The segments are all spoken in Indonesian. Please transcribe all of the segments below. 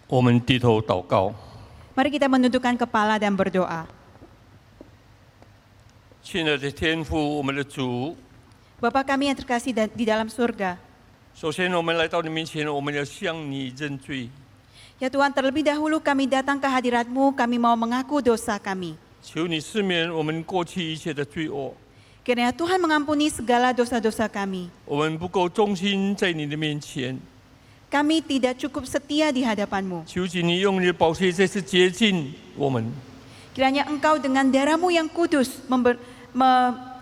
我们低头祷告。 Mari kita menundukkan kepala dan berdoa. 亲爱的天父，我们的主， Bapa kami yang terkasih di dalam surga. 首先我们来到你面前，我们要向你认罪， Ya Tuhan, terlebih dahulu kami datang ke hadirat-Mu, kami mau mengaku dosa kami. 求你赦免我们过去一切的罪恶。 Kiranya Tuhan mengampuni segala dosa-dosa kami. 我们不够忠心在你的面前， Kami tidak cukup setia di hadapan-Mu. 求请你用你的宝血再次洁净我们。 Kiranya Engkau dengan darah-Mu yang kudus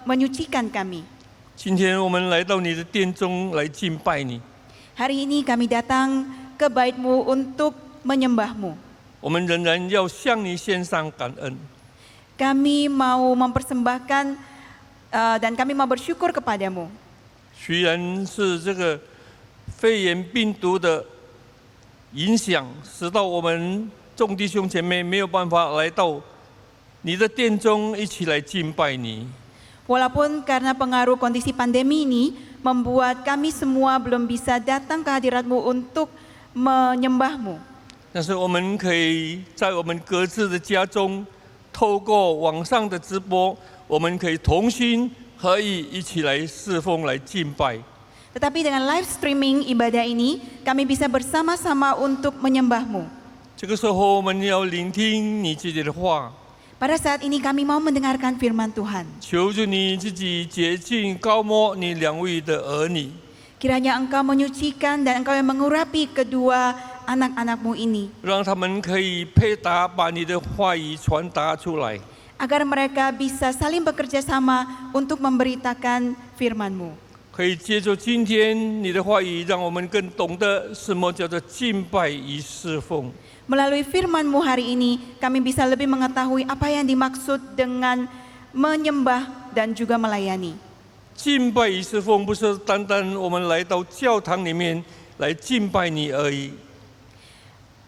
menyucikan kami. 今天我们来到你的殿中来敬拜你， Hari ini kami datang ke bait-Mu untuk menyembah-Mu. 我们仍然要向你献上感恩。 Kami mau mempersembahkan dan kami mau bersyukur kepadamu. 虽然是这个肺炎病毒的影响，使到我们众弟兄姐妹没有办法来到你的殿中一起来敬拜你。 Walaupun karena pengaruh kondisi pandemi ini membuat kami semua belum bisa datang ke hadirat-Mu untuk menyembah-Mu. 但是我们可以在我们各自的家中，透过网上的直播，我们可以同心合意一起来侍奉、来敬拜。 Tetapi dengan live streaming ibadah ini, kami bisa bersama-sama untuk menyembah-Mu. 这个时候，我们要聆听你自己的话， Pada saat ini kami mau mendengarkan firman Tuhan. 求着你自己洁净、高摩你两位的儿女。 Kiranya Engkau menyucikan dan Engkau yang mengurapi kedua anak-anak-Mu ini. 让他们可以配搭把你的话语传达出来， Agar mereka bisa saling bekerja sama untuk memberitakan firman-Mu. 可以借着今天你的话语，让我们更懂得什么叫做敬拜与侍奉。 Melalui firman-Mu hari ini, kami bisa lebih mengetahui apa yang dimaksud dengan menyembah dan juga melayani. 敬拜与侍奉不是单单我们来到教堂里面来敬拜你而已，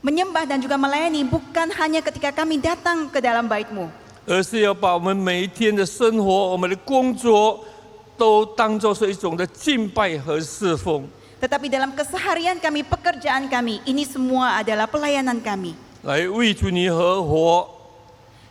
Menyembah dan juga melayani bukan hanya ketika kami datang ke dalam bait-Mu, 而是要把我们每一天的生活、我们的工作，都当作是一种的敬拜和侍奉。 tetapi dalam keseharian kami, pekerjaan kami, ini semua adalah pelayanan kami. 来为主你而活，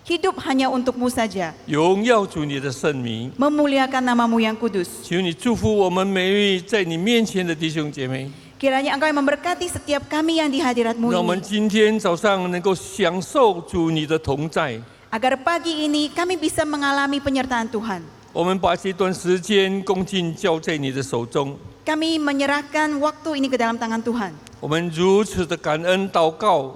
Hidup hanya untuk-Mu saja, 荣耀主你的圣名。 memuliakan nama-Mu yang kudus. 求你祝福我们每一位在你面前的弟兄姐妹， Kiranya Engkau yang memberkati setiap kami yang di hadirat-Mu 让我们 ini. 今天早上能够享受主你的同在。 Agar pagi ini kami bisa mengalami penyertaan Tuhan. 我们把这段时间恭敬交在你的手中， Kami menyerahkan waktu ini ke dalam tangan Tuhan. 我们如此的感恩祷告，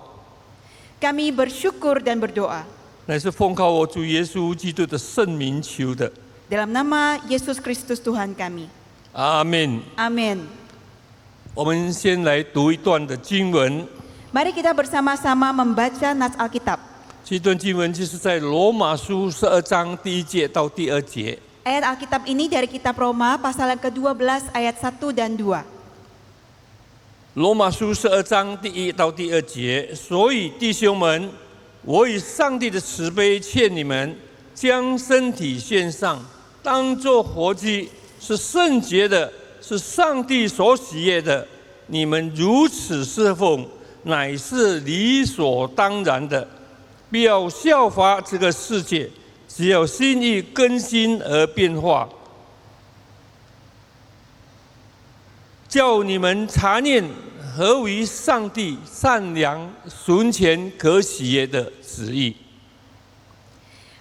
Kami bersyukur dan berdoa. 乃是奉靠我主耶稣基督的圣名求的。 Dalam nama Yesus Kristus Tuhan kami. 阿门。 Amin. 我们先来读一段的经文， Mari kita bersama-sama membaca Nats Alkitab. 这段经文就是在罗马书12章第1节到第2节。 Ayat Alkitab ini dari kitab Roma pasal yang ke-12 ayat 1 dan 2. 罗马书12章第1到第2节，所以弟兄们，我以上帝的慈悲劝你们，将身体献上，当作活祭，是圣洁的，是上帝所喜悦的。你们如此侍奉，乃是理所当然的。不要效法这个世界，只要心意更新而变化，叫你们查验何为上帝善良、纯全、可喜悦的旨意。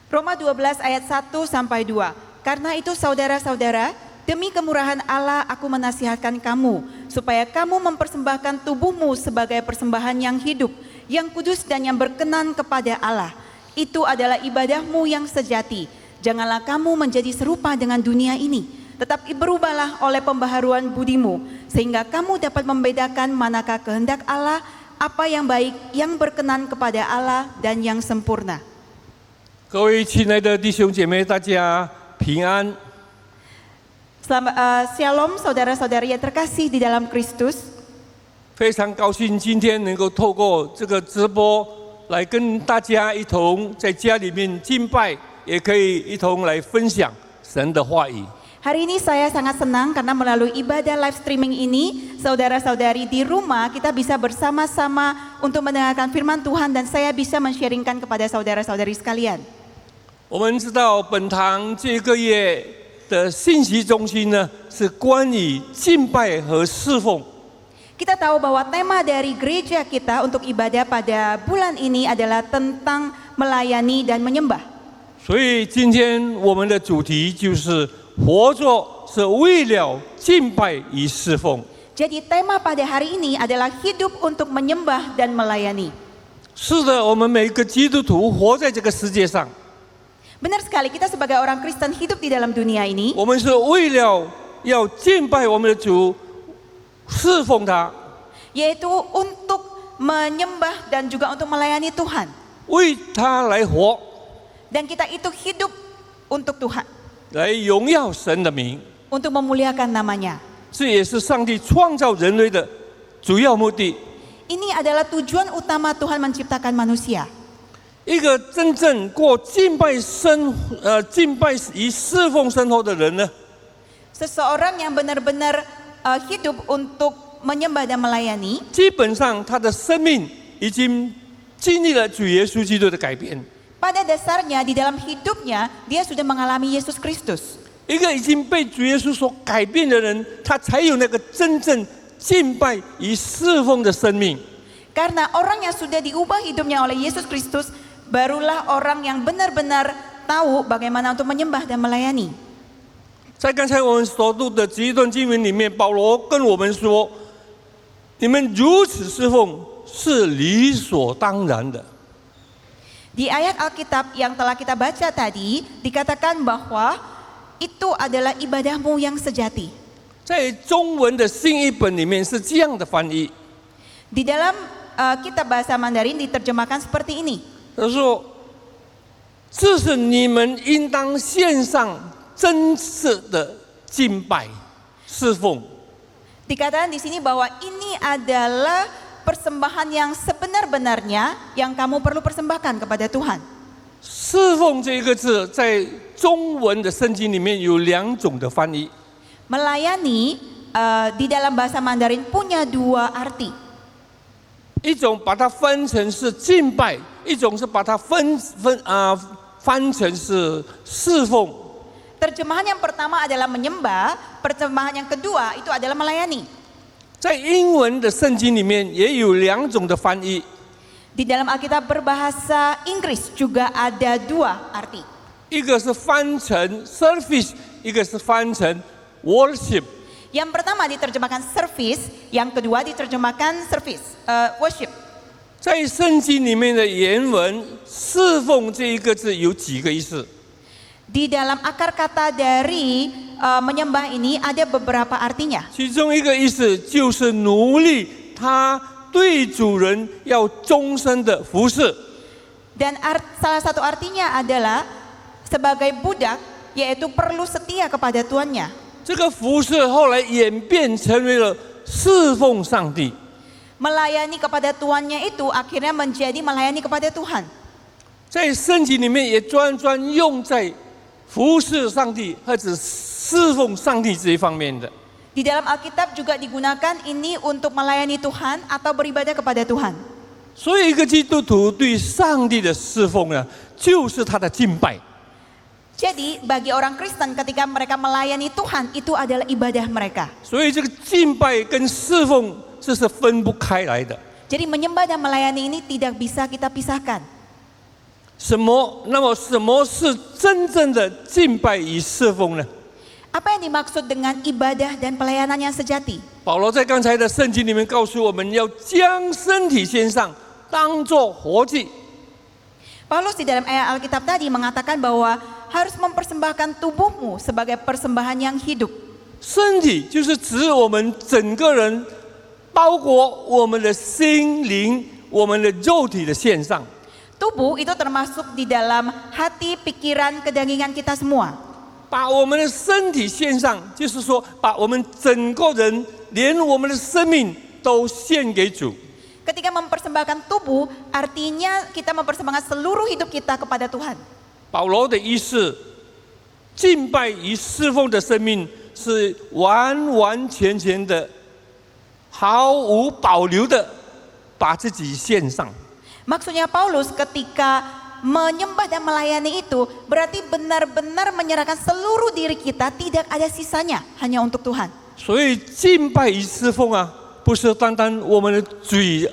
Roma 12 ayat 1 sampai 2. Karena itu saudara-saudara, demi kemurahan Allah aku menasihatkan kamu, supaya kamu mempersembahkan tubuhmu sebagai persembahan yang hidup, yang kudus dan yang berkenan kepada Allah. Itu adalah ibadahmu yang sejati. Janganlah kamu menjadi serupa dengan dunia ini, tetapi berubahlah oleh pembaharuan budimu, sehingga kamu dapat membedakan manakah kehendak Allah, apa yang baik, yang berkenan kepada Allah, dan yang sempurna. 各位亲爱的弟兄姐妹，大家平安。 Shalom saudara-saudari yang terkasih di dalam Kristus. 非常高兴今天能够透过这个直播来跟大家一同在家里面敬拜，也可以一同来分享神的话语。 Hari ini saya sangat senang karena melalui ibadah live streaming ini, saudara-saudari di rumah kita bisa bersama-sama untuk mendengarkan firman Tuhan dan saya bisa men-sharingkan kepada saudara-saudari sekalian. 我们知道本堂这个月的信息中心呢，是关于敬拜和侍奉。 Kita tahu bahwa tema dari gereja kita untuk ibadah pada bulan ini adalah tentang melayani dan menyembah. 所以今天我们的主题就是活着是为了敬拜与侍奉。 Jadi tema pada hari ini adalah hidup untuk menyembah dan melayani. 是的，我们每个基督徒活在这个世界上， Benar sekali, kita sebagai orang Kristen hidup di dalam dunia ini, 我们是为了要敬拜我们的主，侍奉他， yaitu untuk menyembah dan juga untuk melayani Tuhan. 为他来活， Dan kita itu hidup untuk Tuhan, 来荣耀神的名。 untuk memuliakan namanya. 这也是上帝创造人类的主要目的。 Ini adalah tujuan utama Tuhan menciptakan manusia. 一个真正过敬拜与侍奉生活的人呢， Seseorang yang benar-benar hidup untuk menyembah dan melayani, 基本上他的生命已经经历了主耶稣基督的改变。 pada dasarnya di dalam hidupnya dia sudah mengalami Yesus Kristus. 一个已经被主耶稣所改变的人，他才有那个真正敬拜与侍奉的生命。 Karena orang yang sudah diubah hidupnya oleh Yesus Kristus, barulah orang yang benar-benar tahu bagaimana untuk menyembah dan melayani. 在刚才我们所读的这一段经文里面，保罗跟我们说：“你们如此侍奉是理所当然的。” Di ayat Alkitab yang telah kita baca tadi, dikatakan bahwa itu adalah ibadahmu yang sejati. 在中文的新译本里面是这样的翻译， Di dalam kitab bahasa Mandarin diterjemahkan seperti ini. 他说：“这是你们应当献上真实的敬拜、侍奉。” Dikatakan di sini bahwa ini adalah persembahan yang sebenar-benarnya yang kamu perlu persembahkan kepada Tuhan. 侍奉这个字在中文的圣经里面有两种的翻译， Melayani di dalam bahasa Mandarin punya dua arti. 一种把它分成是敬拜，一种是把它翻成是侍奉。 Terjemahan yang pertama adalah menyembah, terjemahan yang kedua itu adalah melayani. 在英文的圣经里面也有两种的翻译， Di dalam Alkitab berbahasa Inggris juga ada dua arti. 一个是翻成 service， 一个是翻成 worship。 Yang pertama diterjemahkan service, yang kedua diterjemahkan worship. 在圣经里面的原文，侍奉这一个字有几个意思？ Di dalam akar kata dari menyembah ini ada beberapa artinya. 其中一个意思就是奴隶，他对主人要终身的服侍。 Dan salah satu artinya adalah sebagai budak, yaitu perlu setia kepada tuannya. 这个服侍后来演变成为了侍奉上帝。 Melayani kepada tuannya itu akhirnya menjadi melayani kepada Tuhan. 在圣经里面也专用在服侍上帝或者侍奉上帝这一方面的。 Di dalam Alkitab juga digunakan ini untuk melayani Tuhan atau beribadah kepada Tuhan. 所以一个基督徒对上帝的侍奉呢，就是他的敬拜。 Jadi bagi orang Kristen ketika mereka melayani Tuhan itu adalah ibadah mereka. 所以这个敬拜跟侍奉这是分不开来的。 Jadi menyembah dan melayani ini tidak bisa kita pisahkan. 那么什么是真正的敬拜与侍奉呢？ Apa yang dimaksud dengan ibadah dan pelayanan yang sejati? 保罗在刚才的圣经里面告诉我们要将身体献上，当作活祭。 Paulus di dalam ayat Alkitab tadi mengatakan bahwa harus mempersembahkan tubuhmu sebagai persembahan yang hidup. 身体就是指我们整个人，包括我们的心灵、我们的肉体的献上。 Tubuh itu termasuk di dalam hati, pikiran, kedagingan kita semua. 把我们的身体献上，就是说把我们整个人，连我们的生命都献给主。 Ketika mempersembahkan tubuh, artinya kita mempersembahkan seluruh hidup kita kepada Tuhan. 保罗的意思，敬拜与侍奉的生命是完完全全的、毫无保留的把自己献上。 Maksudnya Paulus ketika menyembah dan melayani itu berarti benar-benar menyerahkan seluruh diri kita, tidak ada sisanya, hanya untuk Tuhan. 所以敬拜与侍奉啊，不是单单我们的嘴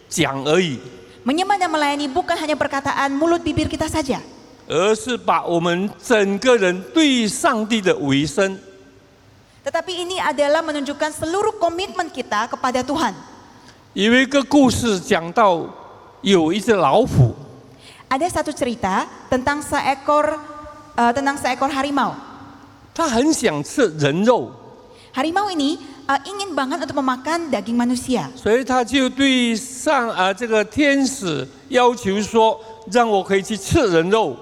讲而已， Menyembah dan melayani bukan hanya perkataan mulut bibir kita saja, 而是把我们整个人对上帝的委身。 tetapi ini adalah menunjukkan seluruh komitmen kita kepada Tuhan. 有一个故事讲到，有一只老虎， Ada satu cerita tentang seekor harimau. 它很想吃人肉， Harimau ini ingin banget untuk memakan daging manusia. 所以他就对这个天使要求说，让我可以去吃人肉。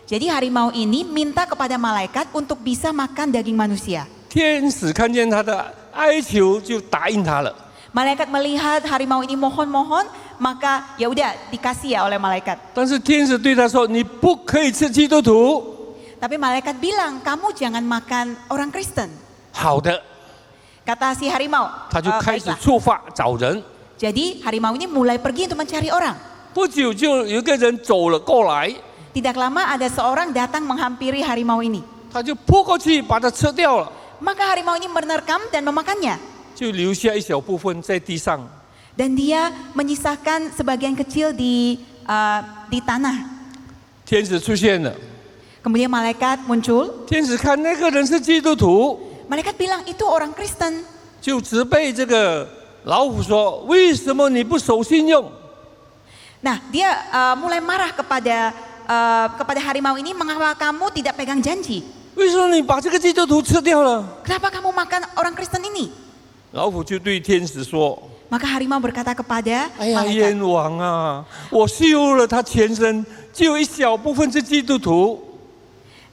Jadi harimau ini minta kepada malaikat untuk bisa makan daging manusia. 天使看见他的哀求，就答应他了。 Malaikat melihat harimau ini mohon-mohon, maka ya udah dikasih ya oleh malaikat. 但是天使对他说：“你不可以吃基督徒。 Tapi malaikat bilang, kamu jangan makan orang Kristen. ”好的， Kata si harimau. 他就开始 "Baiklah." 出发找人。 Jadi harimau ini mulai pergi untuk mencari orang. 不久就有一个人走了过来， Tidak lama ada seorang datang menghampiri harimau ini. 他就扑过去把它吃掉了， Maka harimau ini menerkam dan memakannya. 就留下一小部分在地上。 Dan dia menyisakan sebagian kecil di tanah. 天使出现了， Kemudian malaikat muncul. 天使看那个人是基督徒， Malaikat bilang itu orang Kristen. 就责备这个老虎说：“为什么你不守信用？ Nah, dia mulai marah kepada harimau ini, mengapa kamu tidak pegang janji? 为什么你把这个基督徒吃掉了 Kenapa kamu makan orang Kristen ini?？” 老虎就对天使说：“ Maka harimau berkata kepada 哎呀， malaikat, 冤枉啊！我嗅了他全身，只有一小部分是基督徒。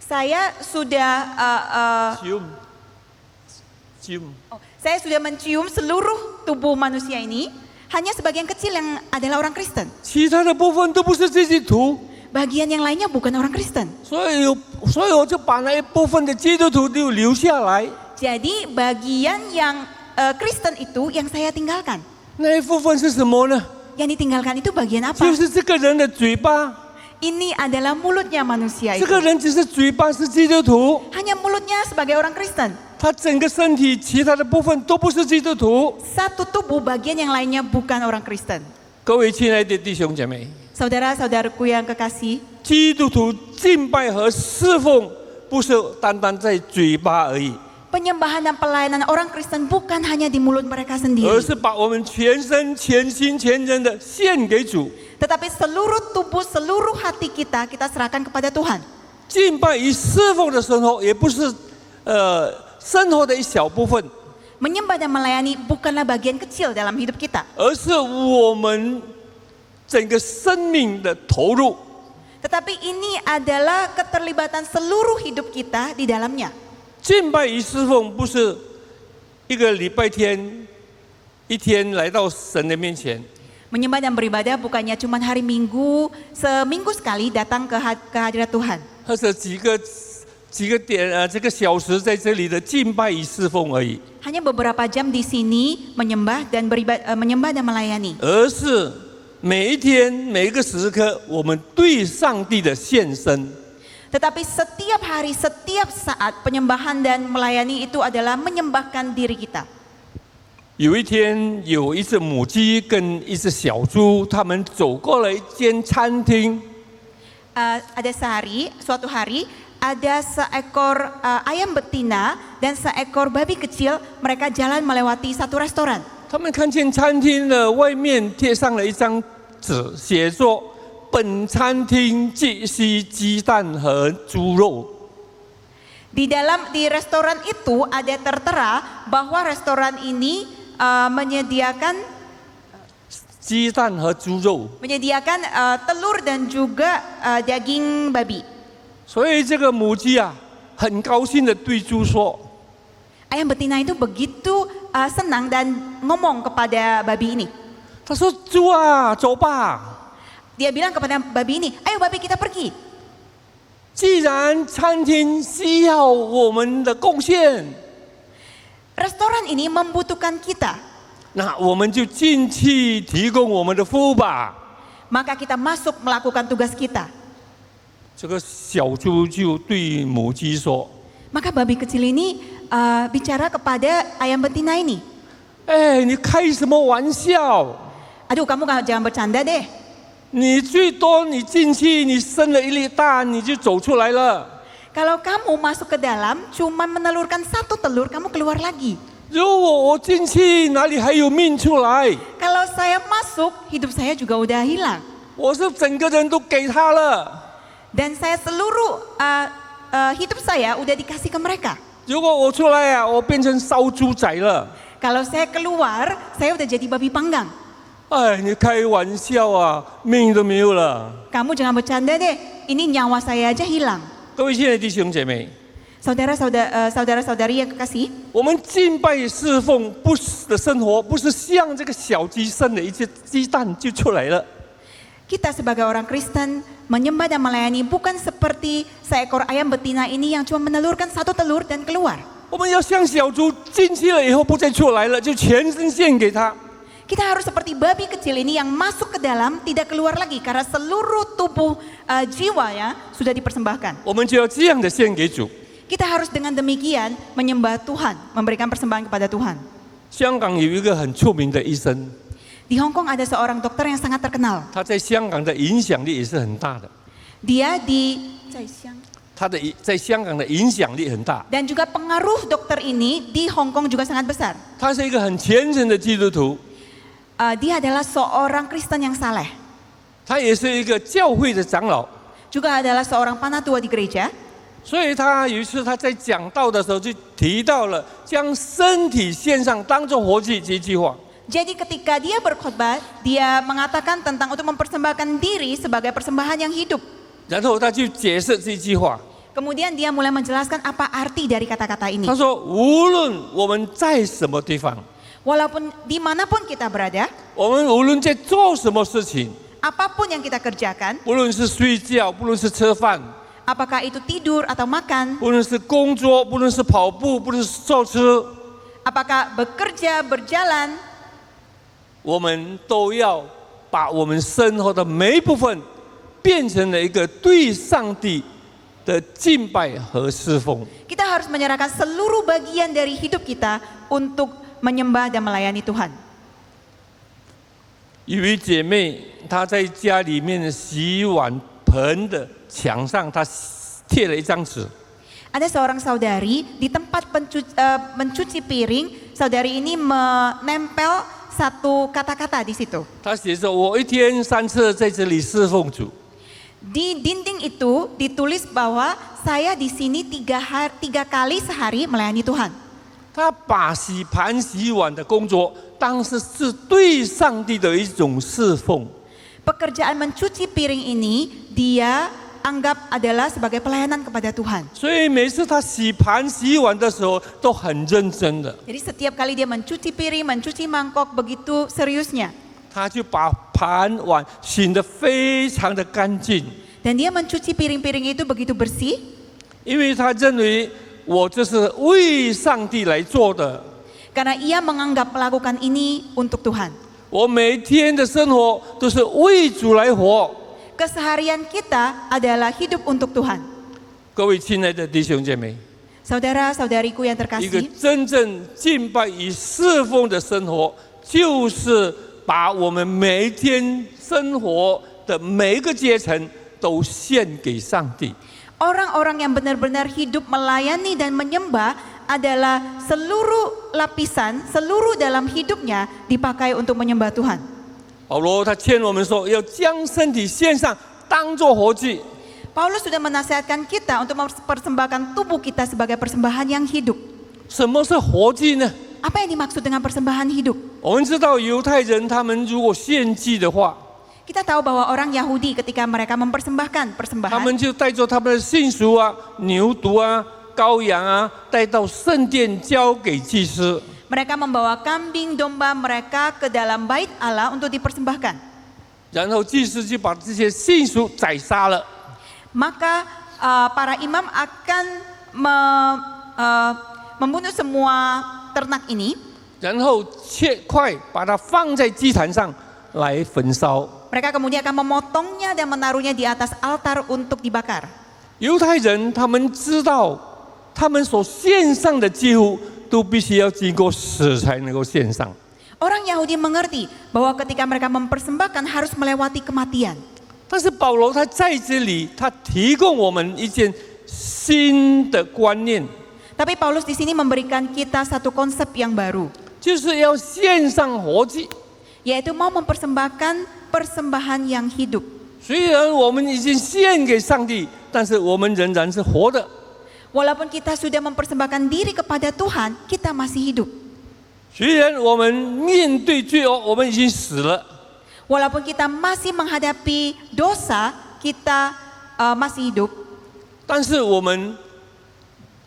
saya sudah saya sudah mencium seluruh tubuh manusia ini, hanya sebagian kecil yang adalah orang Kristen. 其他的部分都不是基督徒， Bagian yang lainnya bukan orang Kristen. 所以我就把那一部分的基督徒就留下来， Jadi bagian yang Kristen itu yang saya tinggalkan. 那一部分是什么呢？ Yang ditinggalkan itu bagian apa? 就是这个人的嘴巴， Ini adalah mulutnya manusia 这 itu. 个人只是嘴巴是基督徒， Hanya mulutnya sebagai orang Kristen. 他整个身体其他的部分都不是基督徒。 Satu tubuh bagian yang lainnya bukan orang Kristen. 各位亲爱的弟兄姐妹， Saudara-saudaraku yang kekasih, 基督徒敬拜和侍奉不是单单在嘴巴而已。 penyembahan dan pelayanan orang Kristen bukan hanya di mulut mereka 而 sendiri, 是把我们全身、全心、全人的献给主。 tetapi seluruh tubuh, seluruh hati kita serahkan kepada Tuhan. 敬拜与侍奉的生活，也不是生活的一小部分， Menyembah dan melayani bukanlah bagian kecil dalam hidup kita, 而是我们整个生命的投入。 tetapi ini adalah keterlibatan seluruh hidup kita di dalamnya. 敬拜与侍奉不是一个礼拜天一天来到神的面前， Menyembah dan beribadah bukannya cuma hari Minggu, seminggu sekali datang ke hadirat Tuhan. 或者几个点这个小时在这里的敬拜与侍奉而已， Hanya beberapa jam di sini menyembah dan melayani. 而是每一天每一个时刻，我们对上帝的献身。 Tetapi setiap hari, setiap saat penyembahan dan melayani itu adalah menyembahkan diri kita. 有一天，有一只母鸡跟一只小猪，他们走过了一间餐厅。 Suatu hari ada seekor ayam betina dan seekor babi kecil, mereka jalan melewati satu restoran. 他们看见餐厅的外面贴上了一张纸，写作“本餐厅只需鸡蛋和猪肉”。 Di restoran itu ada tertera bahwa restoran ini menyediakan 鸡蛋和猪肉， telur dan juga daging babi. 所以这个母鸡啊，很高兴的对猪说 Ayam betina itu begitu senang dan ngomong kepada babi ini. 他说：“猪啊，走吧！ Dia bilang kepada babi ini, ayo babi kita pergi. 既然餐厅需要我们的贡献， Restoran ini membutuhkan kita. 那我们就进去提供我们的服务吧。 maka kita masuk melakukan tugas kita. 这个小猪就对母鸡说 Maka babi kecil ini bicara kepada ayam betina ini. 哎，你开什么玩笑？ Aduh, kamu jangan bercanda deh. 你最多你进去，你生了一粒蛋，你就走出来了。 Kalau kamu masuk ke dalam, cuma menelurkan satu telur, kamu keluar lagi. 如果我进去，哪里还有命出来？ Kalau saya masuk, hidup saya juga udah hilang. 我是整个人都给他了。 Dan saya seluruh hidup saya udah dikasih ke mereka. 如果我出来啊，我变成烧猪仔了。 Kalau saya keluar, saya udah jadi babi panggang. 哎，你开玩笑啊，命都没有了。 Kamu jangan bercanda deh, ini nyawa saya aja hilang. 各位亲爱的弟兄姐妹， Saudara-saudari yang kekasih, 我们敬拜侍奉不是的生活，不是像这个小鸡生的一些鸡蛋就出来了。 kita sebagai orang Kristen menyembah dan melayani bukan seperti seekor ayam betina ini yang cuma menelurkan satu telur dan keluar. 我们要像小猪进去了以后不再出来了，就全身献给他。 Kita harus seperti babi kecil ini yang masuk ke dalam tidak keluar lagi karena seluruh tubuh jiwanya sudah dipersembahkan. 我们就要这样的献给主。 Kita harus dengan demikian menyembah Tuhan, memberikan persembahan kepada Tuhan. 香港有一个很出名的医生， Di Hong Kong ada seorang dokter yang sangat terkenal. 他在香港的影响力也是很大的。 Dia在香港的影响力很大。 dan juga pengaruh dokter ini di Hong Kong juga sangat besar. 他是一个很虔诚的基督徒， Dia adalah seorang Kristen yang saleh. 他也是一个教会的长老。 Juga adalah seorang panatua di gereja. 所以他有一次他在讲道的时候就提到了将身体献上当作活祭这句话。 Jadi ketika dia berkhotbah, dia mengatakan tentang untuk mempersembahkan diri sebagai persembahan yang hidup. 然后他就解释这句话， Kemudian dia mulai menjelaskan apa arti dari kata-kata ini. 他说：“无论我们在什么地方， Walaupun dimanapun kita berada, 我们无论在做什么事情， apapun yang kita kerjakan, 不论是睡觉，不论是吃饭， apakah itu tidur atau makan, 不论是工作，不论是跑步，不论是坐车， apakah bekerja, berjalan, 我们都要把我们生活的每一部分变成了一个对上帝的敬拜和侍奉。 kita harus menyerahkan seluruh bagian dari hidup kita untuk menyembah dan melayani Tuhan. 有一姐妹，她在家里面洗碗盆的墙上，她贴了一张纸。 Ada seorang saudari di tempat mencuci piring, saudari ini menempel satu kata-kata di situ. 她写着：“我一天3次在这里侍奉主。” Di dinding itu ditulis bahwa saya di sini 3 kali sehari melayani Tuhan. 她把洗盘洗碗的工作当时是对上帝的一种侍奉。 Pekerjaan mencuci piring ini dia anggap adalah sebagai pelayanan kepada Tuhan. 所以每次她洗盘洗碗的时候都很认真的， Jadi setiap kali dia mencuci piring, mencuci mangkok begitu seriusnya. 她就把盘碗洗得非常的干净， Dan dia mencuci piring-piring itu begitu bersih 因为她认为我这是为上帝来做的。 karena ia menganggap melakukan ini untuk Tuhan. 我每天的生活都是为主来活。 Keseharian kita adalah hidup untuk Tuhan. 各位亲爱的弟兄姐妹， Saudara-saudariku yang 一个 terkasih, 真正敬拜与侍奉的生活，就是把我们每一天生活的每一个阶层都献给上帝。 orang-orang yang benar-benar hidup melayani dan menyembah adalah seluruh lapisan, seluruh dalam hidupnya dipakai untuk menyembah Tuhan. 保罗他劝我们说，要将身体献上，当作活祭。 Paulus sudah menasihatkan kita untuk mempersembahkan tubuh kita sebagai persembahan yang hidup. 什么是活祭呢？ Apa yang dimaksud dengan persembahan hidup? 我们知道犹太人他们如果献祭的话， Kita tahu bahwa orang Yahudi ketika mereka mempersembahkan 他 persembahan, 们就带着他们的信属啊、牛犊啊、羔羊啊，带到圣殿交给祭司。 mereka membawa kambing domba mereka ke dalam bait Allah untuk dipersembahkan. 然后祭司就把这些信属宰杀了。 Maka para imam akan membunuh semua ternak ini. 然后切块，把它放在祭坛上来焚烧。 Mereka kemudian akan memotongnya dan menaruhnya di atas altar untuk dibakar. 犹太人他们知道，他们所献上的几乎都必须要经过死才能够献上。 Orang Yahudi mengerti bahwa ketika mereka mempersembahkan harus melewati kematian. 但是保罗他在这里，他提供我们一件新的观念， Tapi Paulus di sini memberikan kita satu konsep yang baru, 就是要献上活祭。 yaitu mau mempersembahkan persembahan yang hidup. 虽然我们已经献给上帝，但是我们仍然是活的。 Walaupun kita sudah mempersembahkan diri kepada Tuhan, kita masih hidup. 虽然我们面对罪恶，我们已经死了， Walaupun kita masih menghadapi dosa, kita masih hidup. 但是我们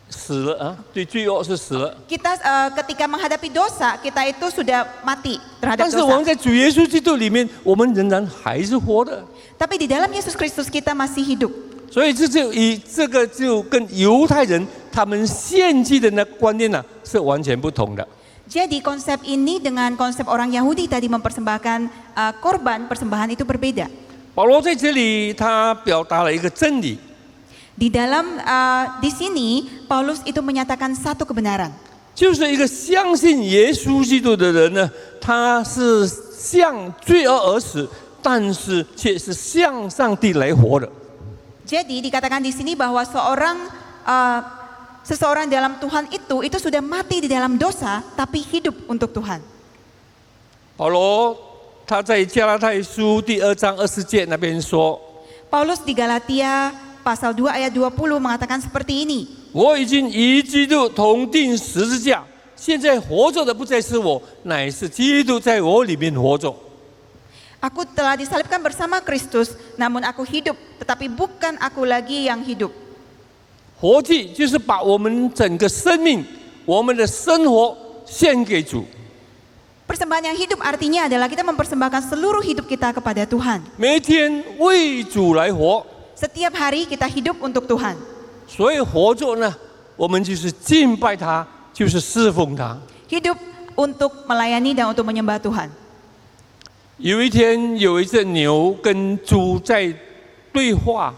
死了啊，对罪恶是死了。 Kita ketika menghadapi dosa, kita itu sudah mati terhadap 但是我们 dosa. 在主耶稣基督里面，我们仍然还是活的。 Tapi di dalam Yesus Kristus kita masih hidup. 所以这个就跟犹太人他们献祭的那观念呢、是完全不同的。 Jadi konsep ini dengan konsep orang Yahudi tadi mempersembahkan korban persembahan itu berbeda. 保罗在这里他表达了一个真理， Di dalam di sini Paulus itu menyatakan satu kebenaran. 就是一个相信耶稣基督的人呢，他是向罪恶而死，但是却是向上帝来活的。 Jadi dikatakan di sini bahwa seseorang dalam Tuhan itu sudah mati di dalam dosa tapi hidup untuk Tuhan. 保罗他在加拉太书第2章20节那边说， Paulus di Galatia pasal 2 ayat 20 mengatakan seperti ini. 我已经与基督同定十字架，现在活着的不再是我，乃是基督在我里面活着。 Aku telah disalibkan bersama Kristus, namun aku hidup, tetapi bukan aku lagi yang hidup. 活祭就是把我们整个生命、我们的生活献给主。 Persembahan yang hidup artinya adalah kita mempersembahkan seluruh hidup kita kepada Tuhan. 每天为主来活， Setiap hari kita hidup untuk Tuhan. 所以活着呢，我们就是敬拜他，就是侍奉他。 Hidup untuk melayani dan untuk menyembah Tuhan. 有一天，有一只牛跟猪在对话，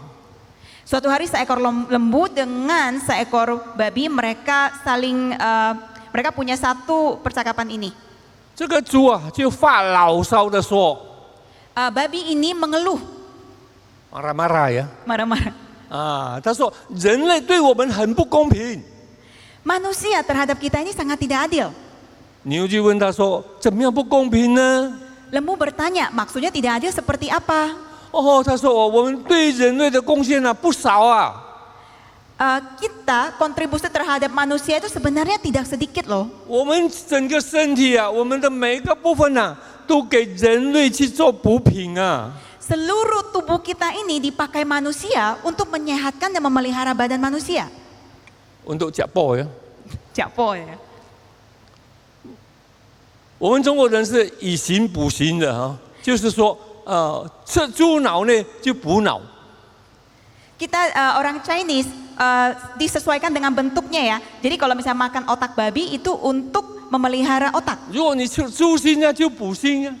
Suatu hari seekor lembu dengan seekor babi mereka punya satu percakapan ini. 这个猪啊就发牢骚的说， Babi ini mengeluh, marah-marah ya， marah-marah. 他说人类对我们很不公平。 Manusia terhadap kita ini sangat tidak adil. 牛就问他说，怎么样不公平呢？ Lembu bertanya, maksudnya tidak adil seperti apa? 他说我们对人类的贡献啊不少啊。 Kita kontribusi terhadap manusia itu sebenarnya tidak sedikit loh. 我们整个身体啊，我们的每一个部分啊，都给人类去做补品啊。 Seluruh tubuh kita ini dipakai manusia untuk menyehatkan dan memelihara badan manusia. Untuk 假报呀， Capo ya. 我们中国人是以形补形的哈，就是说，吃猪脑呢就补脑。 Kita orang Chinese disesuaikan dengan bentuknya ya. Jadi kalau misalnya makan otak babi itu untuk memelihara otak. 如果你吃猪心呢，就补心啊；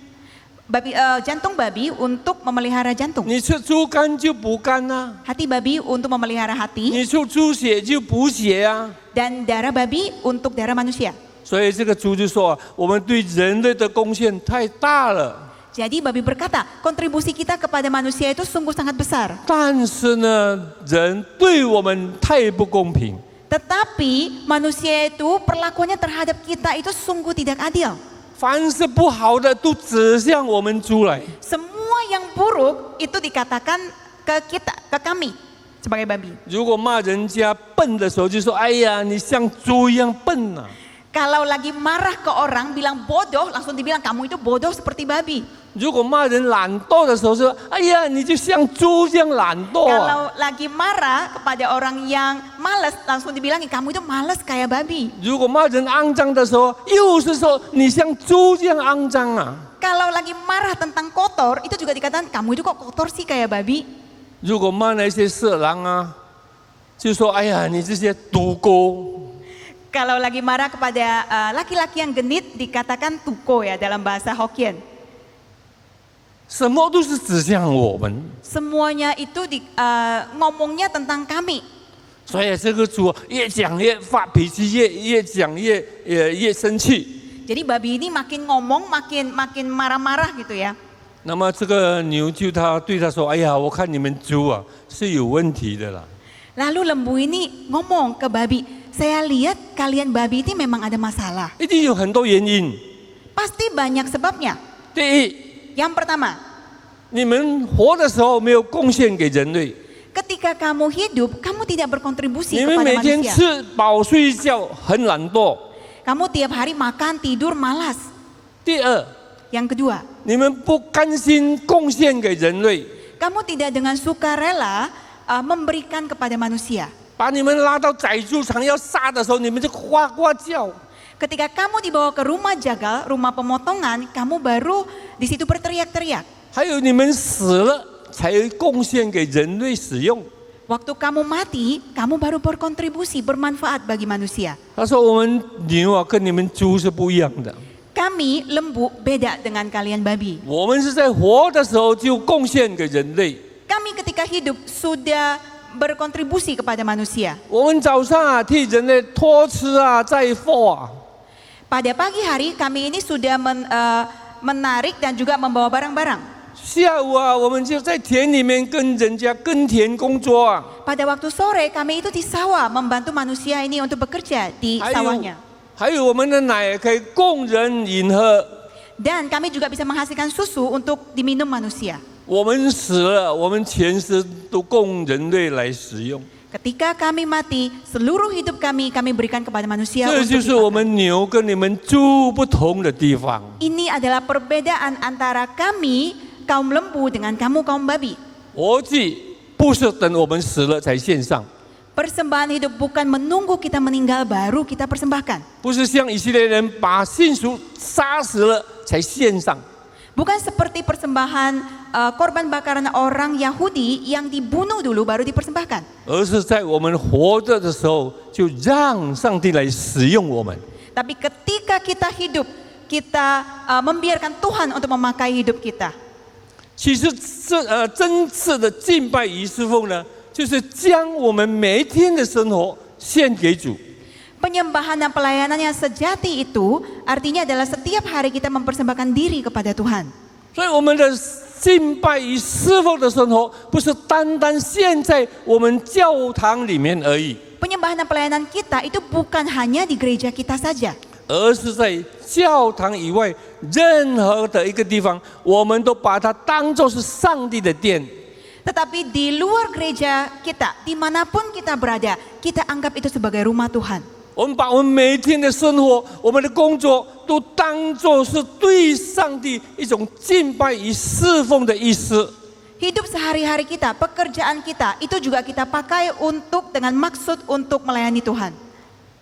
Jantung babi untuk memelihara jantung. 你吃猪肝就补肝啊； Hati babi untuk memelihara hati. 你吃猪血就补血啊。 Dan darah babi untuk darah manusia. 所以这个猪就说，我们对人类的贡献太大了。 Jadi babi berkata, kontribusi kita kepada manusia itu sungguh sangat besar. 但是呢，人对我们太不公平。 Tetapi manusia itu perlakuannya terhadap kita itu sungguh tidak adil. 凡是不好的都指向我们猪来。 Semua yang buruk itu dikatakan ke kita, ke kami sebagai babi. 如果骂人家笨的时候，就说：“哎呀，你像猪一样笨啊！” Kalau lagi marah ke orang bilang bodoh, langsung dibilang kamu itu bodoh seperti babi. 如果骂人懒惰的时候，说：“哎呀，你就像猪这样懒惰啊！” Kalau lagi marah kepada orang yang malas, langsung dibilangin kamu itu malas kayak babi. 如果骂人肮脏的时候，又是说你像猪这样肮脏啊！ Kalau lagi marah tentang kotor, itu juga dikatakan kamu itu kok kotor sih kayak babi. 如果骂那些色狼啊，就说：“哎呀，你这些毒钩。” Kalau lagi marah kepada laki-laki yang genit dikatakan tuko ya dalam bahasa Hokkien. 什么都是指向我们。 Semuanya itu ngomongnya tentang kami. 所以这个主越讲越发脾气，越讲越生气。 Jadi babi ini makin ngomong makin marah-marah gitu ya. 那么这个牛就对他说：“哎呀，我看你们猪啊是有问题的啦。” Lalu lembu ini ngomong ke babi, saya lihat kalian babi ini memang ada masalah. 一定有很多原因。 Pasti banyak sebabnya. 第一， Yang pertama, 你们活的时候没有贡献给人类， ketika kamu hidup, kamu tidak berkontribusi 你们 kepada 每天 manusia. 吃饱睡觉，很懒惰。 Kamu tiap hari makan, tidur, malas. 第二， Yang kedua, 你们不甘心贡献给人类， kamu tidak dengan sukarela memberikan kepada manusia. 把你们拉到宰猪场要杀的时候，你们就呱呱叫。 Ketika kamu dibawa ke rumah jagal, rumah pemotongan, kamu baru di situ berteriak-teriak. 还有你们死了才贡献给人类使用。 Waktu kamu mati, kamu baru berkontribusi, bermanfaat bagi manusia. 他说我们牛啊跟你们猪是不一样的， Kami lembu beda dengan kalian babi. 我们是在活的时候就贡献给人类。 Kami ketika hidup sudah berkontribusi kepada manusia. 我们早上啊替人类拖车啊载货啊， Pada pagi hari kami ini sudah menarik dan juga membawa barang-barang. 下午啊我们就在田里面跟人家耕田工作啊， Pada waktu sore kami itu di sawah membantu manusia ini untuk bekerja di 还有 sawahnya. 还有我们的奶可以供人饮喝。 Dan kami juga bisa menghasilkan susu untuk diminum manusia. 我们死了，我们全身都供人类来使用。 Ketika kami mati, seluruh hidup kami berikan kepada manusia 这 untuk 就是我 dimakan. 们牛跟你们猪不同的地方。 Ini adalah perbedaan antara kami kaum lembu dengan kamu kaum babi. 活祭不是等我们死了才献上， Persembahan hidup bukan menunggu kita meninggal baru kita persembahkan. 不是像以色列人把信徒杀死了才献上。 Bukan seperti persembahan korban bakaran orang Yahudi yang dibunuh dulu baru dipersembahkan. 而是在我们活着的时候，就让上帝来使用我们。 Tapi ketika kita hidup, kita membiarkan Tuhan untuk memakai hidup kita. 其实真次的敬拜与侍奉呢，就是将我们每一天的生活献给主。 Penyembahan dan pelayanan yang sejati itu artinya adalah setiap hari kita mempersembahkan diri kepada Tuhan. 所以我们的敬拜与侍奉的生活，不是单单献在我们教堂里面而已， Penyembahan dan pelayanan kita itu bukan hanya di gereja kita saja. 而是在教堂以外任何的一个地方，我们都把它当作是上帝的殿。 Tetapi di luar gereja kita, dimanapun kita berada, kita anggap itu sebagai rumah Tuhan. 我们把我们每一天的生活、我们的工作，都当作是对上帝一种敬拜与侍奉的意思。 Hidup sehari-hari kita, pekerjaan kita, itu juga kita pakai untuk dengan maksud untuk melayani Tuhan.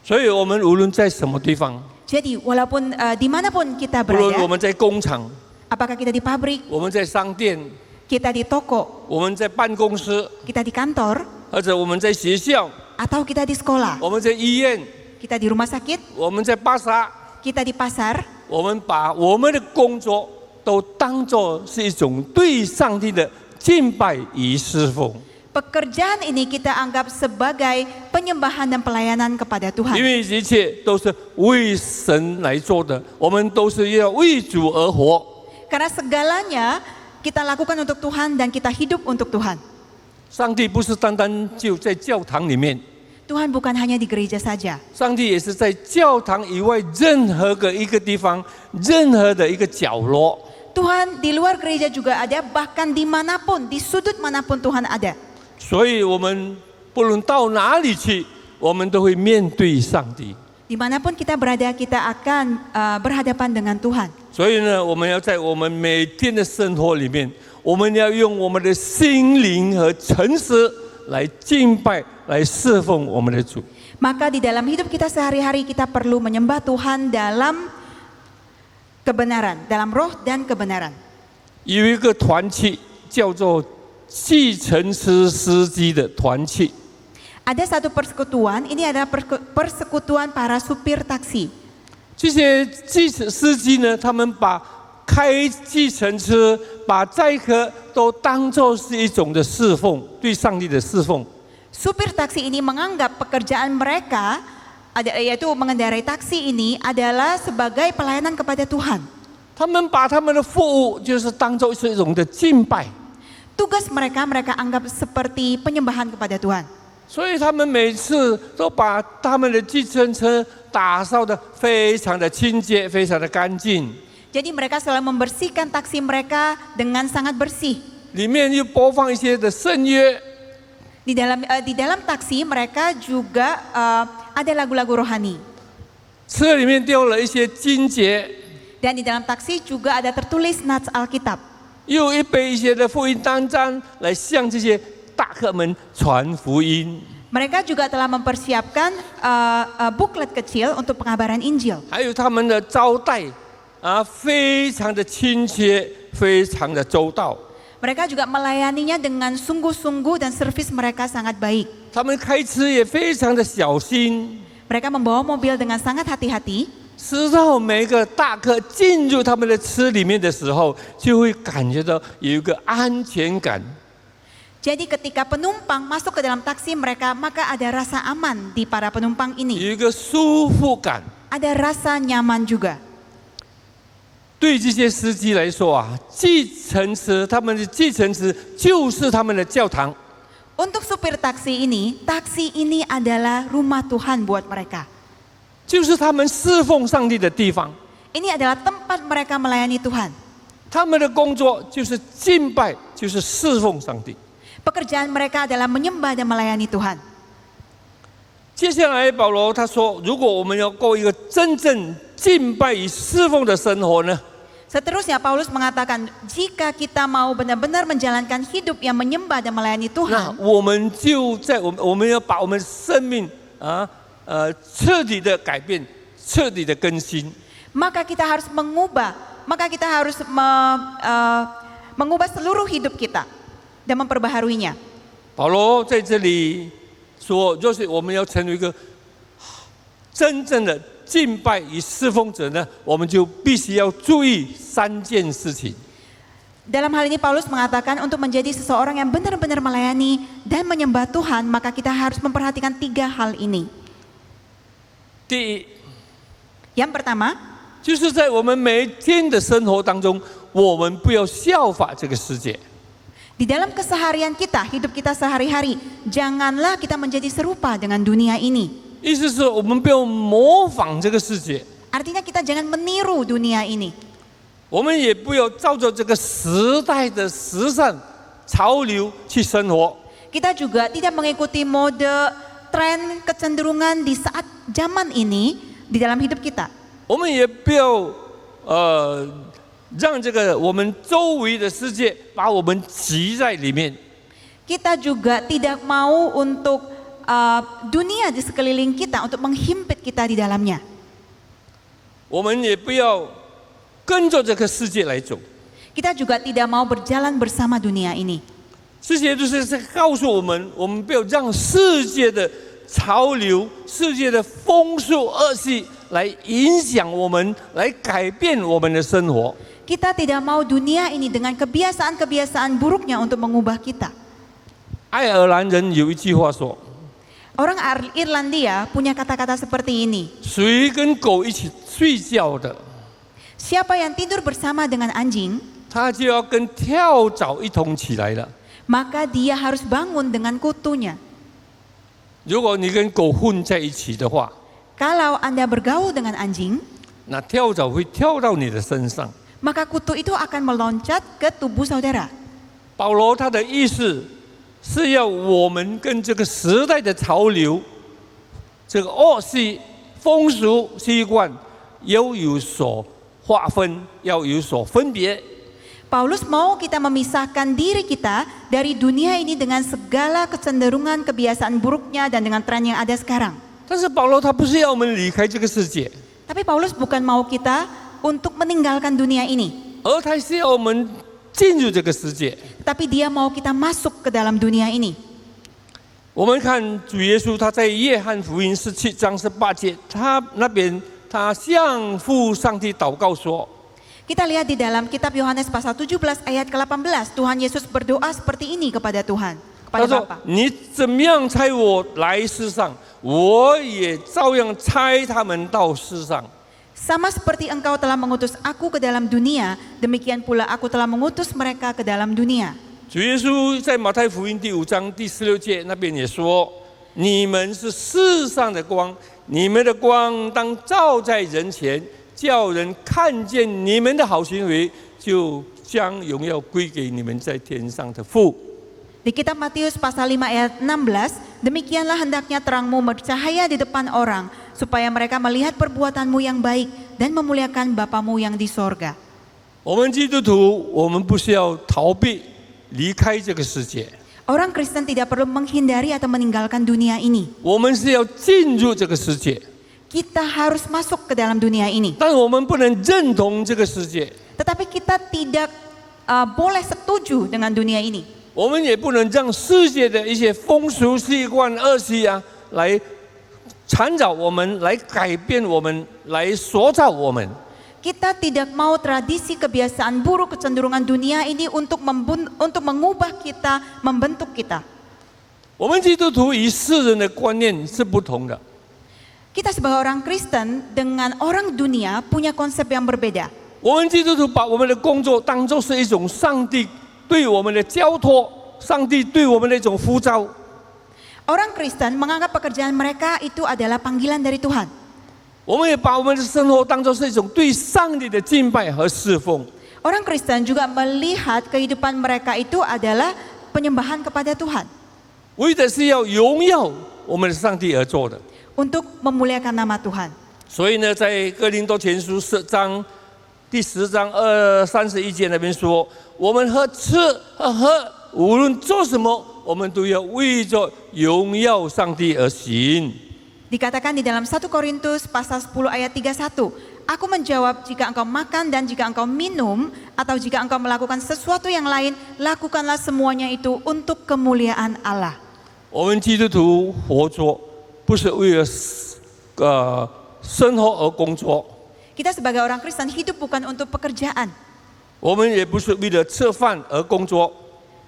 所以，我们无论在什么地方， Jadi walaupun dimanapun kita 无论我 berada, 们在工厂、 apakah kita di pabrik, 我们在商店、 kita di toko, 我们在办公室， kita di kantor, 或者我们在学校、 atau kita di sekolah, 我们在医院、 kita di rumah sakit, 我们在巴萨， kita di pasar, 我们把我们的工作都当作是一种对上帝的敬拜与侍奉。 pekerjaan ini kita anggap sebagai penyembahan dan pelayanan kepada 因 Tuhan. 为一切都是为神来做的，我们都是要为主而活。 Karena segalanya kita lakukan untuk Tuhan dan kita hidup untuk Tuhan. 上帝不是单单就在教堂里面， Tuhan bukan hanya di gereja saja. 上帝也是在教堂以外任何的一个地方，任何的一个角落。 Tuhan di luar gereja juga ada, bahkan dimanapun, di sudut manapun Tuhan ada. 所以，我们不论到哪里去，我们都会面对上帝。 Dimanapun kita berada, kita akan berhadapan dengan Tuhan. 所以呢，我们要在我们每天的生活里面，我们要用我们的心灵和诚实来敬拜、来侍奉我们的主。 Maka di dalam hidup kita sehari-hari kita perlu menyembah Tuhan dalam kebenaran, dalam roh dan kebenaran. 有一个团契叫做计程车司机的团契， Ada satu persekutuan, ini adalah persekutuan para supir taksi. 这些司机呢，他们把开计程车、把载客都当作是一种的侍奉，对上帝的侍奉。 Supir taksi ini menganggap pekerjaan mereka, yaitu mengendarai taksi ini adalah sebagai pelayanan kepada Tuhan. 他们把他们的服务就是当作是一种的敬拜， Tugas mereka anggap seperti penyembahan kepada Tuhan. 所以他们每次都把他们的计程车打扫得非常的清洁，非常的干净。 Jadi mereka selalu membersihkan taksi mereka dengan sangat bersih. 里面又播放一些的圣乐， Di dalam taksi mereka juga ada lagu-lagu rohani. 车里面丢了一些经节， Dan di dalam taksi juga ada tertulis nats Alkitab. 又一杯一些的福音单张来向这些大客们传福音。 Mereka juga telah mempersiapkan buklet kecil untuk pengabaran Injil. 还有他们的招待非常的亲切，非常的周到。 Mereka juga melayaninya dengan sungguh-sungguh dan servis mereka sangat baik. 他们开车也非常的小心， Mereka membawa mobil dengan sangat hati-hati. 直到每个大客进入他们的车里面的时候，就会感觉到有一个安全感。 Jadi ketika penumpang masuk ke dalam taksi mereka, maka ada rasa aman di para penumpang 有 ini. 一个舒服感。 Ada rasa nyaman juga. 对这些司机来说计程车，他们的计程车就是他们的教堂。 Untuk supir taksi ini adalah rumah Tuhan buat mereka. 就是他们侍奉上帝的地方。 Ini adalah tempat mereka melayani Tuhan. 他们的工作就是敬拜，就是侍奉上帝。 Pekerjaan mereka adalah menyembah dan melayani Tuhan. 接下来保罗他说，如果我们要过一个真正敬拜与侍奉的生活呢， Seterusnya Paulus mengatakan, jika kita mau benar-benar menjalankan hidup yang menyembah dan melayani 那 Tuhan, 我们就在我们要把我们生命彻底的改变，彻底的更新。 maka kita harus mengubah seluruh hidup kita dan memperbaharuinya. 保罗在这里说，若是我们要成为一个真正的敬拜与侍奉者呢，我们就必须要注意3件事情。 Dalam hal ini Paulus mengatakan untuk menjadi seseorang yang benar-benar melayani dan menyembah Tuhan, maka kita harus memperhatikan 3 hal ini. 第一， Yang pertama, 就是在我们每天的生活当中，我们不要效法这个世界。 di dalam keseharian kita, hidup kita sehari-hari, janganlah kita menjadi serupa dengan dunia ini. 意思是我们不要模仿这个世界， Artinya kita jangan meniru dunia ini. 我们也不要照着这个时代的时尚潮流去生活。 Kita juga tidak mengikuti mode, tren, kecenderungan di saat zaman ini di dalam hidup kita. 我们也不要让这个我们周围的世界把我们挤在里面。 Kita juga tidak mau untuk dunia di sekeliling kita untuk menghimpit kita di dalamnya. 我们也不要跟着这个世界来走。 Kita juga tidak mau berjalan bersama dunia ini. 这些都是在告诉我们不要让世界的潮流、世界的风俗恶习来影响我们，来改变我们的生活。 Kita tidak mau dunia ini dengan kebiasaan-kebiasaan buruknya untuk mengubah kita. 爱尔兰人有一句话说： Orang Irlandia punya kata-kata seperti ini. 谁跟狗一起睡觉的， Siapa yang tidur bersama dengan anjing, 他就要跟跳蚤一同起来了。 maka dia harus bangun dengan kutunya. 如果你跟狗混在一起的话， Kalau Anda bergaul dengan anjing, 那跳蚤会跳到你的身上。 maka kutu itu akan meloncat ke tubuh saudara. 保罗他的意思是要我们跟这个时代的潮流、这个恶习、风俗习惯要有所划分，要有所分别。 Paulus mau kita memisahkan diri kita dari dunia ini dengan segala kecenderungan, kebiasaan buruknya dan dengan tren yang ada sekarang. 但是保罗他不是要我们离开这个世界， Tapi Paulus bukan mau kita untuk meninggalkan dunia ini, 而他是要我们进入这个世界。 tapi dia mau kita masuk ke dalam dunia ini. 我们看主耶稣他在约翰福音17章18节，他向父上帝祷告说。 Kita lihat di dalam kitab Yohanes pasal 17 ayat ke-18, Tuhan Yesus berdoa seperti ini kepada Tuhan, 他 kepada 说 Bapa.：“ 你怎么样差我来世上，我也照样差他们到世上。 Sama seperti engkau telah mengutus aku ke dalam dunia, demikian pula aku telah mengutus mereka ke dalam dunia. ” 主耶稣在马太福音第5章第16节那边也说：“你们是世上的光，你们的光当照在人前，叫人看见你们的好行为，就将荣耀归给你们在天上的父。” Di kitab Matius pasal 5 ayat 16, demikianlah hendaknya terangmu bercahaya di depan orang, supaya mereka melihat perbuatanmu yang baik dan memuliakan Bapamu yang di sorga. 我们基督徒，我们不是要逃避离开这个世界， Orang Kristen tidak perlu menghindari atau meninggalkan dunia ini. 我们是要进入这个世界， Kita harus masuk ke dalam dunia ini. 但我们不能认同这个世界， Tetapi kita tidak boleh setuju dengan dunia ini. 我们也不能让世界的一些风俗习惯、恶习啊，来缠绕我们，来改变我们，来塑造我们。 Kita tidak mau tradisi kebiasaan buruk kecenderungan dunia ini untuk mengubah kita, membentuk kita. 我们基督徒与世人的观念是不同的。 Kita sebagai orang Kristen dengan orang dunia punya konsep yang berbeda. 我们基督徒把我们的工作当作是一种上帝对我们的交托，上帝对我们的一种呼召。 Orang Kristen menganggap pekerjaan mereka itu adalah panggilan dari Tuhan. 我们也把我们的生活当作是一种对上帝的敬拜和侍奉。 Orang Kristen juga melihat kehidupan mereka itu adalah penyembahan kepada Tuhan, 为的是要荣耀我们的上帝而做的。 untuk memuliakan nama Tuhan. 所以呢，在哥林多前书第10章31节那边说，我们吃和喝，无论做什么，我们都要为着荣耀上帝而行。 Dikatakan di dalam 1 Korintus pasal 10 ayat 31, aku menjawab, jika engkau makan dan jika engkau minum, atau jika engkau melakukan sesuatu yang lain, lakukanlah semuanya itu untuk kemuliaan Allah. 我们基督徒活着，不是为了生活而工作， Kita sebagai orang Kristen hidup bukan untuk pekerjaan, 我们也不是为了吃饭而工作，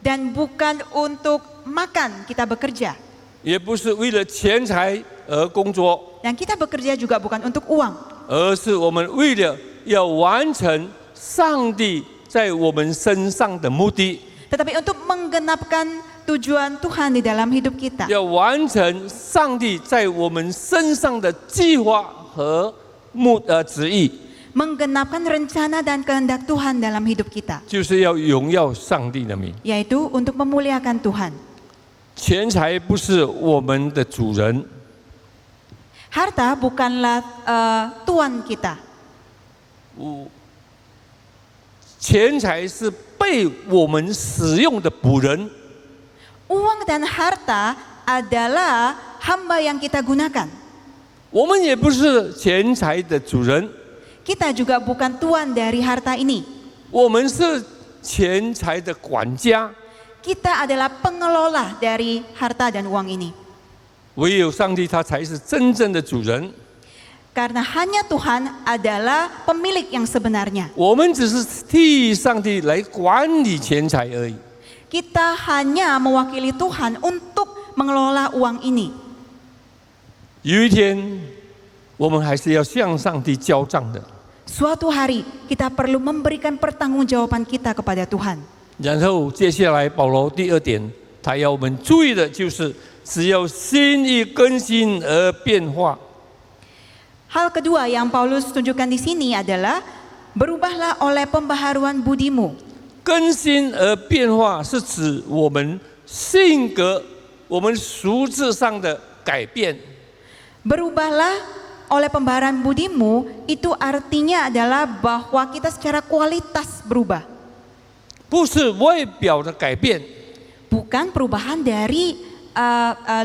dan bukan untuk makan kita bekerja, 也不是为了钱财而工作， dan kita bekerja juga bukan untuk uang, 而是我们为了要完成上帝在我们身上的目的， tetapi untuk menggenapkan tujuan Tuhan di dalam hidup kita, 要完成上帝在我们身上的计划和旨意， menggenapkan rencana dan kehendak Tuhan dalam hidup kita, 就是要荣耀上帝的名。 yaitu untuk memuliakan Tuhan. 钱财不是我们的主人， Harta bukanlah tuan kita. 钱财是被我们使用的仆人。 Uang dan harta adalah hamba yang kita gunakan. 我们也不是钱财的主人， Kita juga bukan tuan dari harta ini. 我们是钱财的管家。 Kita adalah pengelola dari harta dan uang ini. 唯有上帝他才是真正的主人， Karena hanya Tuhan adalah pemilik yang sebenarnya. 我们只是替上帝来管理钱财而已。 Kita hanya mewakili Tuhan untuk mengelola uang ini. 有一天，我们还是要向上帝交账的。 Suatu hari kita perlu memberikan pertanggungjawaban kita kepada Tuhan. 然后接下来保罗第2点，他要我们注意的就是，只要心意更新而变化。 Hal kedua yang Paulus tunjukkan di sini adalah berubahlah oleh pembaharuan budimu. 更新而变化是指我们性格、我们俗质上的改变。 Berubahlah oleh pembaharuan budimu itu artinya adalah bahwa kita secara kualitas berubah. 不是外表的改变， Bukan perubahan dari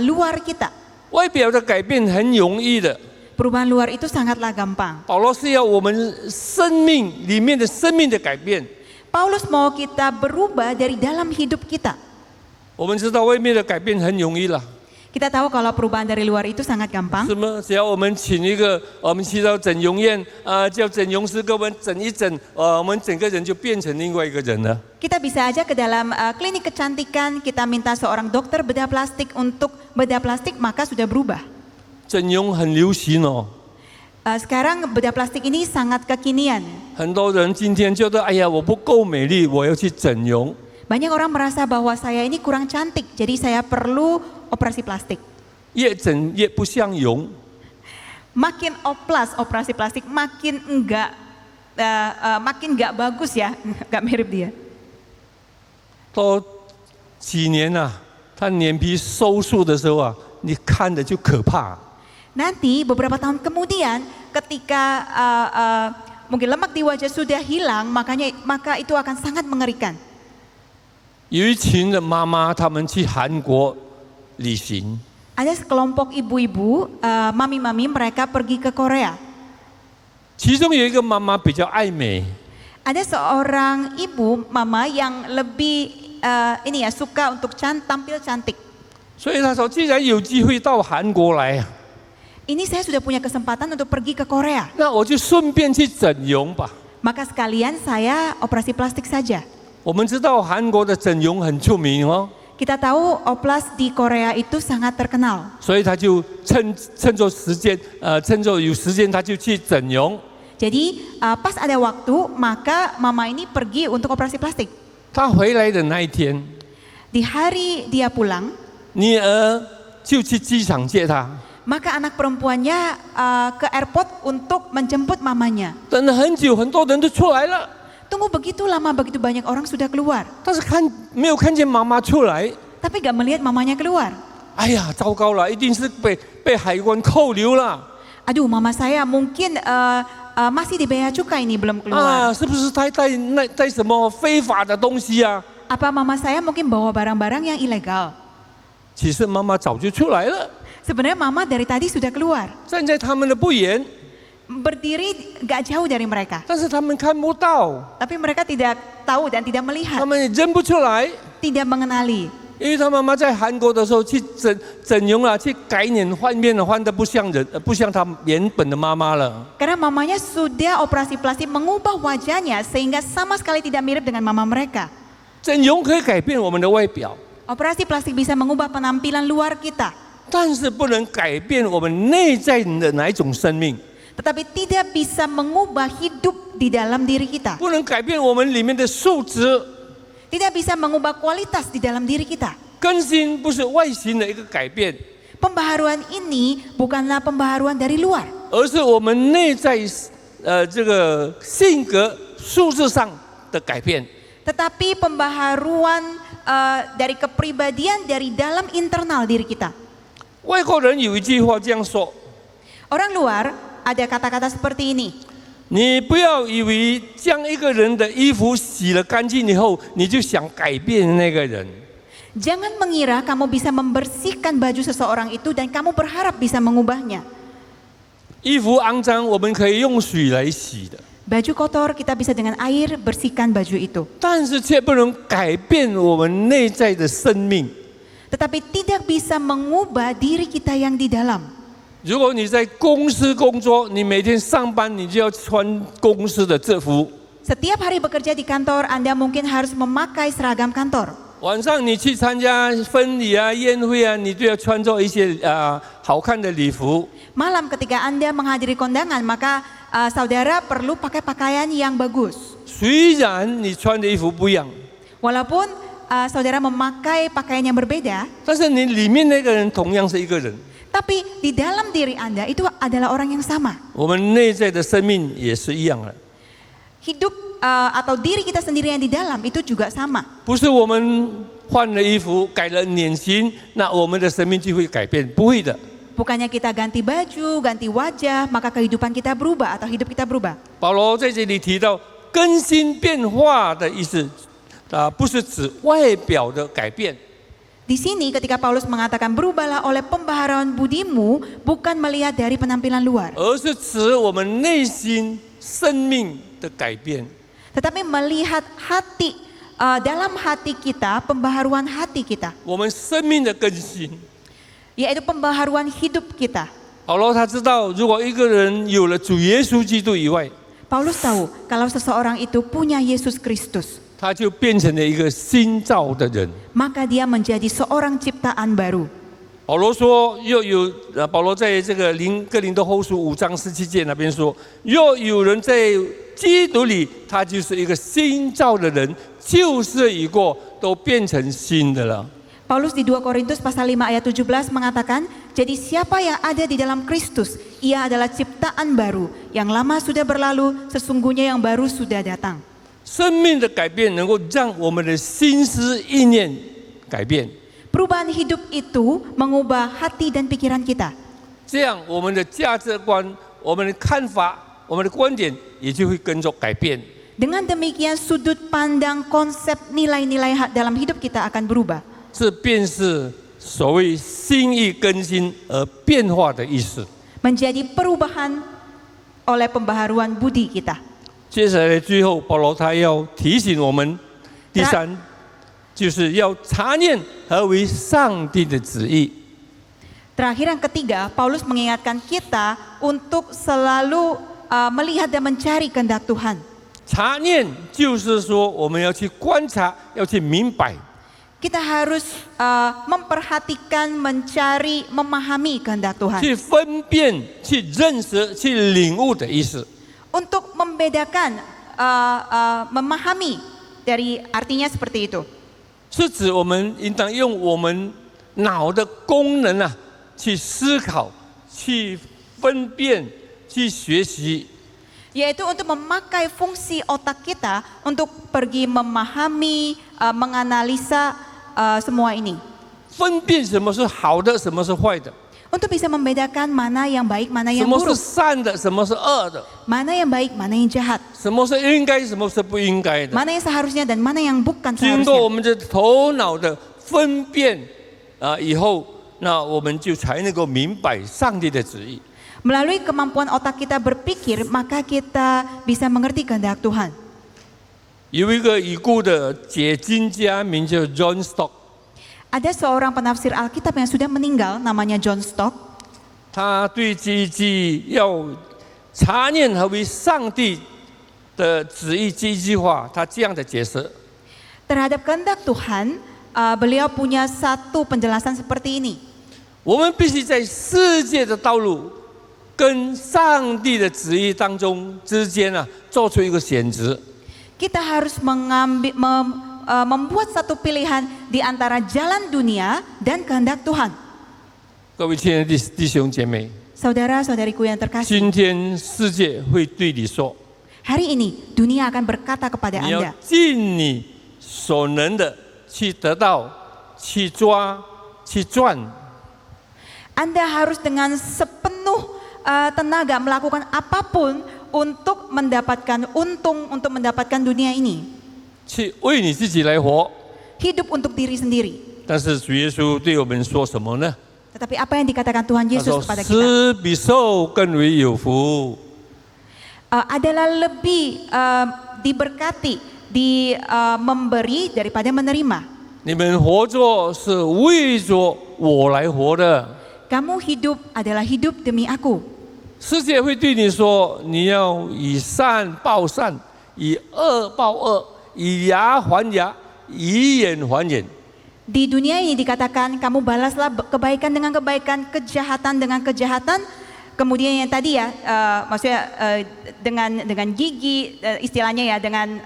luar kita. 外表的改变很容易的。 Perubahan luar itu sangatlah gampang. 保罗是要我们生命里面的生命的改变。 Paulus mau kita berubah dari dalam hidup kita. 我们知道外面的改变很容易了， Kita tahu kalau perubahan dari luar itu sangat gampang. 是吗？只要我们请一个，我们去到整容院叫整容师给我们整一整，我们整个人就变成另外一个人了。 Kita bisa aja ke dalam klinik kecantikan, kita minta seorang dokter bedah plastik untuk bedah plastik, maka sudah berubah. 整容很流行哦， Sekarang bedah plastik ini sangat kekinian. 很多人今天觉得，哎呀，我不够美丽，我要去整容。 Banyak orang merasa bahwa saya ini kurang cantik, jadi saya perlu operasi plastik. 越整越不像容， Makin oplas operasi plastik, makin enggak bagus ya, enggak mirip dia. 到几年啊，他脸皮收束的时候啊，你看着就可怕。 Nanti beberapa tahun kemudian, ketika mungkin lemak di wajah sudah hilang, maka itu akan sangat mengerikan. 有一群的妈妈，她们去韩国旅行， Ada sekelompok ibu-ibu, mami-mami mereka pergi ke Korea. 其中有一个妈妈比较爱美， Ada seorang ibu, mama yang lebih suka untuk tampil cantik. 所以她说，既然有机会到韩国来， Ini saya sudah punya kesempatan untuk pergi ke Korea. 那我就顺便去整容吧。 Maka sekalian saya operasi plastik saja. 我们知道韩国的整容很出名哦， Kita tahu oplas di Korea itu sangat terkenal. 所以她就趁着时间，趁着有时间，她就去整容。 Jadi pas ada waktu, maka mama ini pergi untuk operasi plastik. 她回来的那一天， Di hari dia pulang, 女儿就去机场接她。 maka anak perempuannya ke airport untuk menjemput mamanya. 等了很久，很多人都出来了， Tunggu begitu lama, begitu banyak orang sudah keluar. 但是没有看见妈妈出来。 Tapi gak melihat mamanya keluar. 哎呀，糟糕了，一定是被海关扣留了 Aduh, mama saya mungkin masih di bea cukai ini belum keluar. 啊！是不是他带什么非法的东西啊？ Apa mama saya mungkin bawa barang-barang yang ilegal? 其实妈妈早就出来了， Sebenarnya mama dari tadi sudah keluar. 站在他们的不远， Berdiri gak jauh dari mereka. 但是他们看不到， Tapi mereka tidak tahu dan tidak 他 melihat, 们也认不出来， tidak mengenali. 因为他妈妈在韩国的时候去整容啊，去改脸换面了，换得不像人，不像他原本的妈妈了。 Karena mamanya sudah operasi plastik mengubah wajahnya sehingga sama sekali tidak mirip dengan mama mereka. 整容可以改变我们的外表， Operasi plastik bisa mengubah penampilan luar kita, 但是不能改变我们内在的哪一种生命， tetapi tidak bisa mengubah hidup di dalam diri kita. 不能改变我们里面的素质。 Tidak bisa mengubah kualitas di dalam diri kita. 更新不是外形的一个改变， Pembaharuan ini bukanlah pembaharuan dari luar, 而是我们内在这个性格素质上的改变。 tetapi pembaharuan dari kepribadian dari dalam internal diri kita. 外国人有一句话这样说： Orang luar ada kata-kata seperti ini. 你不要以为将一个人的衣服洗了干净以后，你就想改变那个人。 Jangan mengira kamu bisa membersihkan baju seseorang itu dan kamu berharap bisa mengubahnya. 衣服肮脏，我们可以用水来洗的， Baju kotor kita bisa dengan air bersihkan baju itu. 但是却不能改变我们内在的生命。 Tetapi tidak bisa mengubah diri kita yang di dalam. 如果你在公司工作，你每天上班你就要穿公司的制服。 Setiap hari bekerja di kantor, Anda mungkin harus memakai seragam kantor. 晚上你去参加婚礼啊、宴会啊，你就要穿着一些好看的礼服。 Malam ketika Anda menghadiri kondangan, maka saudara perlu pakai pakaian yang bagus. 虽然你穿的衣服不一样， Walaupun saudara memakai pakaian yang berbeda, 但是你里面那个人同样是一个人。 tapi di dalam diri Anda itu adalah orang yang sama. 我们内在的生命也是一样的， Hidup atau diri kita sendiri yang di dalam itu juga sama. 不是我们换了衣服、改了脸型，那我们的生命就会改变，不会的。 Bukannya kita ganti baju, ganti wajah, maka kehidupan kita berubah atau hidup kita berubah. 保罗在这里提到更新变化的意思，不是指外表的改变。 Di sini ketika Paulus mengatakan berubahlah oleh pembaharuan budimu, bukan melihat dari penampilan luar, 而是指我们内心生命的改变。 tetapi melihat hati, dalam hati kita, pembaharuan hati kita, 我们生命的更新， yaitu pembaharuan hidup kita. 保罗他知道，如果一个人有了主耶稣基督以外， Paulus tahu kalau seseorang itu punya Yesus Kristus, 他就变成了一个新造的人。 maka dia menjadi seorang ciptaan baru. 保罗说，保罗在这个哥林多后书5章17节那边说，若有人在基督里，他就是一个新造的人，旧事已过，都变成新的了。 Paulus di 2 Korintus pasal 5 ayat 17 mengatakan, jadi siapa yang ada di dalam Kristus, ia adalah ciptaan baru, yang lama sudah berlalu, sesungguhnya yang baru sudah datang. 生命的改变能够让我们的心思意念改变， Perubahan hidup itu mengubah hati dan pikiran kita. 这样我们的价值观、我们的看法、我们的观点也就会跟着改变。 Dengan demikian sudut pandang, konsep, nilai-nilai dalam hidup kita akan berubah. 这便是所谓心意更新而变化的意思。 Menjadi perubahan oleh pembaharuan budi kita. 接下来最后，保罗他要提醒我们，第三，就是要查念何为上帝的旨意。 Terakhir yang ketiga, Paulus mengingatkan kita untuk selalu melihat dan mencari kehendak Tuhan. 查念就是说，我们要去观察，要去明白。 Kita harus memperhatikan, mencari, memahami kehendak Tuhan. 去分辨、去认识、去领悟的意思。 Untuk membedakan, memahami dari artinya seperti itu. 是指我们应当用我们脑的功能啊，去思考、去分辨、去学习。 Yaitu untuk memakai fungsi otak kita untuk pergi memahami, menganalisa semua ini. 分辨什么是好的，什么是坏的， Untuk bisa membedakan mana yang baik, mana 什 yang 么是 buruk, 善的，什么是恶的， mana yang baik, mana yang jahat, 什么是应该，什么是不应该的。 mana yang seharusnya dan mana yang bukan 经过我 seharusnya. 们的头脑的分辨以后，那我们就才能够明白上帝的旨意。 Melalui kemampuan otak kita berpikir, maka kita bisa mengerti kehendak Tuhan. 有一个已故的解经家名叫 John Stott， Ada seorang penafsir Alkitab yang sudah meninggal, namanya John Stott. 他对这一句要查念何为上帝的旨意这一句话，他这样的解释： Terhadap kehendak Tuhan, beliau punya satu penjelasan seperti ini. 我们必须在世界的道路跟上帝的旨意当中之间做出一个选择。 Kita harus membuat satu pilihan di antara jalan dunia dan kehendak Tuhan. 各位亲爱的弟兄姐妹， Saudara-saudariku yang terkasih, 今天世界会对你说： hari ini dunia akan berkata kepada 你要 Anda, 尽你所能的去得到、去抓、去赚。 Anda harus dengan sepenuh tenaga melakukan apapun untuk mendapatkan untung, untuk mendapatkan dunia ini. 去为你自己来活。 Hidup untuk diri sendiri. 但是主耶稣对我们说什么呢？ Tetapi apa yang dikatakan Tuhan 他 Yesus 说： kepada kita 施比受更为有福。 adalah lebih diberkati, memberi daripada menerima. 你们活着是为着我来活的。 Kamu hidup adalah hidup demi aku. 世界会对你说：你要以善报善，以恶报恶，以牙还牙，以眼还眼。 Di dunia ini dikatakan kamu balaslah kebaikan dengan kebaikan, kejahatan dengan kejahatan. Kemudian yang tadi ya, maksudnya dengan gigi, istilahnya ya, dengan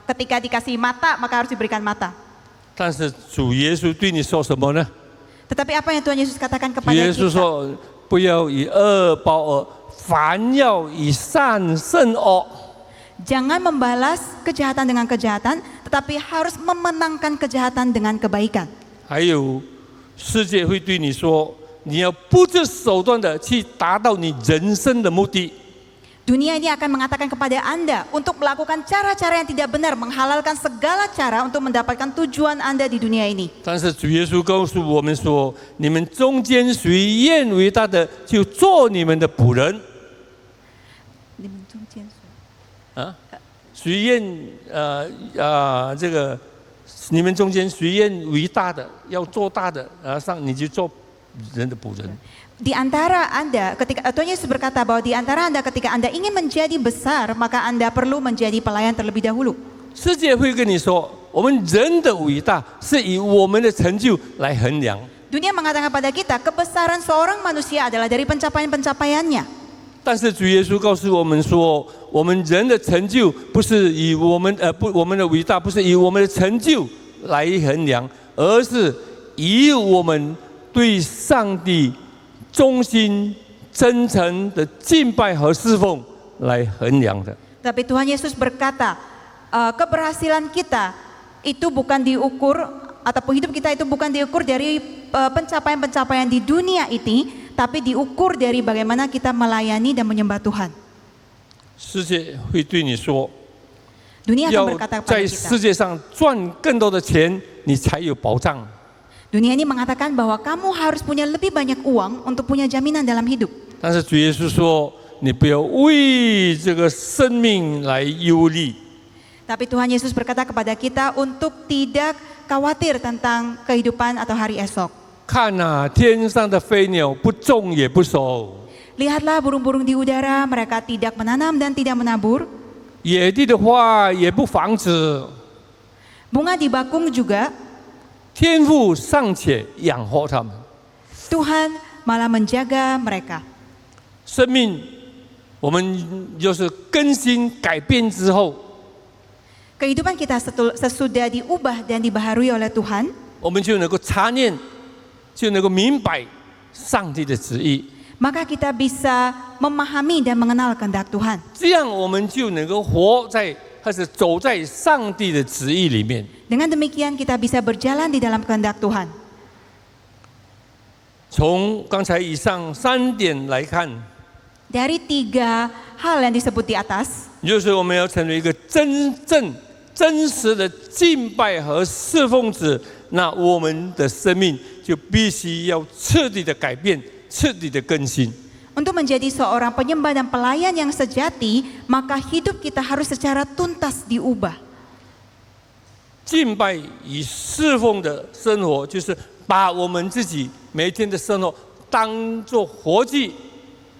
ketika dikasih mata maka harus diberikan mata. 但是主耶稣对你说什么呢？ Tetapi apa yang Tuhan Yesus katakan 主 kepada 耶稣 kita? 说：不要以恶报恶，凡要以善胜恶。 Jangan membalas kejahatan dengan kejahatan, tetapi harus memenangkan kejahatan dengan kebaikan. 还有，世界会对你说：你要不择手段的去达到你人生的目的。 Dunia ini akan mengatakan kepada Anda untuk melakukan cara-cara yang tidak benar, menghalalkan segala cara untuk mendapatkan tujuan Anda di dunia ini. 但是主耶稣告诉我们说：你们中间谁愿为大的，就做你们的仆人。谁愿这个你们中间谁愿为大的，要做大的，上你就做人的仆人。 Di antara Anda, Tuhan Yesus berkata bahwa di antara Anda ketika Anda ingin menjadi besar, maka Anda perlu menjadi pelayan terlebih dahulu. 世界会跟你说，我们人的伟大是以我们的成就来衡量。 Dunia mengatakan pada kita, kebesaran seorang manusia adalah dari pencapaian-pencapaiannya. 但是主耶稣告诉我们说，我们人的成就不是以我们的伟大不是以我们的成就来衡量，而是以我们对上帝 忠心、真诚的敬拜和侍奉来衡量的。 Tapi Tuhan Yesus berkata, keberhasilan kita itu bukan diukur, ataupun hidup kita itu bukan diukur dari pencapaian-pencapaian di dunia ini, tapi diukur dari bagaimana kita melayani dan menyembah Tuhan. 世界会对你说， Dunia 要 akan berkata 在 kepada 世 kita. 界上赚更多的钱，你才有保障。 Dunia ini mengatakan bahwa kamu harus punya lebih banyak uang untuk punya jaminan dalam hidup. 但是主耶稣说，你不要为这个生命来忧虑。 Tapi Tuhan Yesus berkata kepada kita untuk tidak khawatir tentang kehidupan atau hari esok. 看啊，天上的飞鸟不种也不收， Lihatlah burung-burung di udara, mereka tidak menanam dan tidak menabur. 野地的花也不防止， Bunga di bakung juga, 天父尚且养活他们。 Tuhan malah menjaga mereka. 生命，我们就是更新改变之后， Kehidupan kita sesudah diubah dan dibaharui oleh Tuhan, 我们就能够察念，就能够明白上帝的旨意。 maka kita bisa memahami dan mengenal kehendak Tuhan. 这样我们就能够活在，开始走在上帝的旨意里面。 Dengan demikian kita bisa berjalan di dalam kehendak Tuhan. 从刚才以上3点来看， Dari 3 hal yang disebut di atas, 就是我们要成为一个真正、真实的敬拜和侍奉者，那我们的生命就必须要彻底的改变、彻底的更新。 untuk menjadi seorang penyembah dan pelayan yang sejati, maka hidup kita harus secara tuntas diubah. 敬拜与侍奉的生活，就是把我们自己每天的生活当作活祭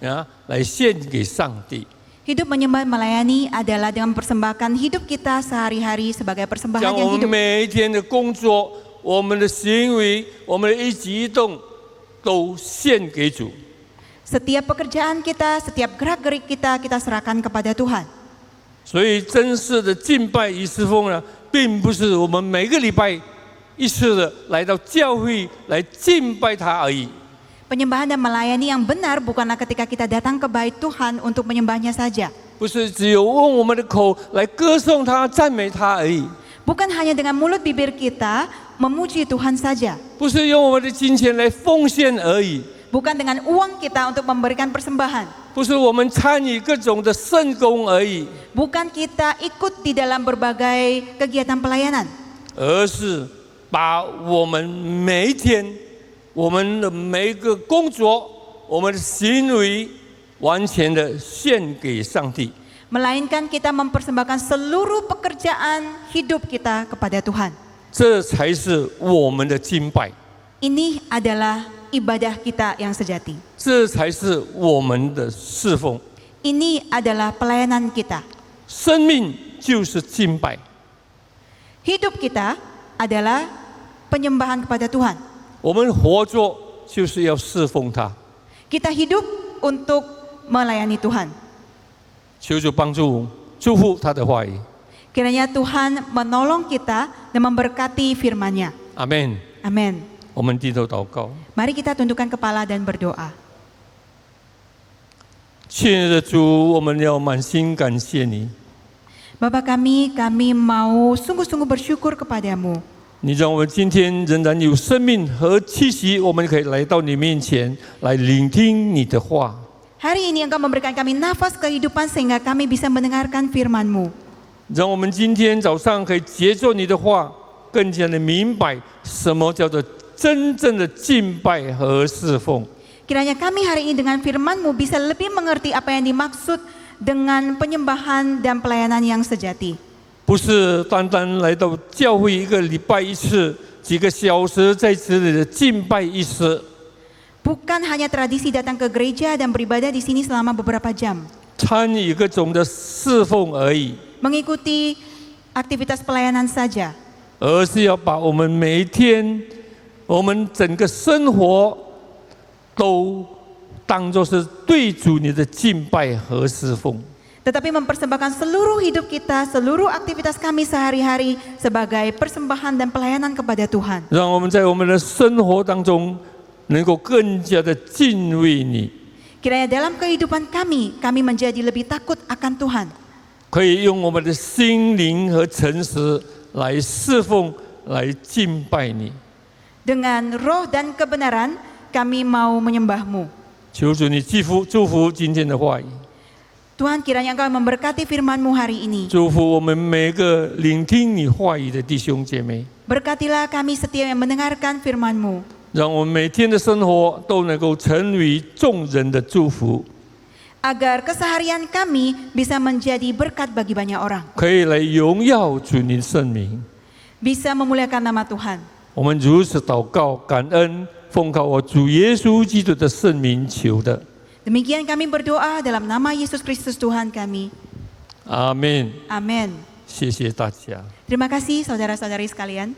啊，来献给上帝。 Hidup menyembah melayani adalah dengan mempersembahkan hidup kita sehari-hari sebagai 将 persembahan 我 yang 们 hidup. 每一天的工作、我们的行为、我们的一举一动，都献给主。 Setiap pekerjaan kita, setiap gerak-gerik kita, kita serahkan kepada Tuhan. 所以真实的敬拜与侍奉呢，并不是我们每个礼拜一次的来到教会来敬拜他而已。 Penyembahan dan melayani yang benar bukanlah ketika kita datang ke bait Tuhan untuk menyembahnya saja. 不是只有用我们的口来歌颂他、赞美他而已。 Bukan hanya dengan mulut bibir kita memuji Tuhan saja. 不是用我们的金钱来奉献而已。 Bukan dengan uang kita untuk memberikan persembahan. 不是我们参与各种的圣工而已， Bukan kita ikut di dalam berbagai kegiatan pelayanan. 而是把我们每一天、我们的每一个工作、我们的行为，完全的献给上帝。 Melainkan kita mempersembahkan seluruh pekerjaan hidup kita kepada Tuhan. 这才是我们的敬拜， Ini adalah ibadah kita yang sejati. 这才是我们的侍奉。 Ini adalah pelayanan kita. 生命就是敬拜， Hidup kita adalah penyembahan kepada Tuhan. 我们活着就是要侍奉他。 Kita hidup untuk melayani Tuhan. 求主帮助、祝福他的话语。 Kiranya Tuhan menolong kita dan memberkati firman-Nya. 阿门。 Amin. 我们低头祷告。 Mari kita tundukkan kepala dan berdoa. 亲爱的主，我们要满心感谢你， Bapa kami mau sungguh-sungguh bersyukur kepadamu. 你让我们今天仍然有生命和气息，我们可以来到你面前来聆听你的话。 Hari ini Engkau memberikan kami nafas kehidupan sehingga kami bisa mendengarkan firman-Mu. 让我们今天早上可以接受你的话，更加的明白什么叫做真正的敬拜和侍奉。 Kiranya kami hari ini dengan firman-Mu bisa lebih mengerti apa yang dimaksud dengan penyembahan dan pelayanan yang sejati. 不是单单来到教会一个礼拜一次，几个小时在这里的敬拜一次， Bukan hanya tradisi datang ke gereja dan beribadah di sini selama beberapa jam, 参与各种的侍奉而已， mengikuti aktivitas pelayanan saja, 而是要把我们每一天，我们整个生活都当作是对主你的敬拜和侍奉。 tetapi mempersembahkan seluruh hidup kita, seluruh aktivitas kami sehari-hari sebagai persembahan dan pelayanan kepada Tuhan. 让我们在我们的生活当中能够更加的敬畏你， Kiranya dalam kehidupan kami menjadi lebih takut akan Tuhan. 可以用我们的心灵和诚实来侍奉、来敬拜你。 Dengan roh dan kebenaran kami mau menyembah-Mu. 求主你祝福今天的话语， Tuhan, kiranya Engkau memberkati firman-Mu hari ini. 祝福我们每个聆听你话语的弟兄姐妹， Berkatilah kami setiap yang mendengarkan firman-Mu. 让我们每天的生活都能够成为众人的祝福， Agar keseharian kami bisa menjadi berkat bagi banyak orang. 可以来荣耀主你的圣名。 Bisa memuliakan nama Tuhan. 我们如此祷告，感恩，奉靠我主耶稣基督的圣名求的， Demikian kami berdoa dalam nama Yesus Kristus Tuhan kami. 阿门。 Amin. 谢谢大家。 Terima kasih saudara-saudari sekalian.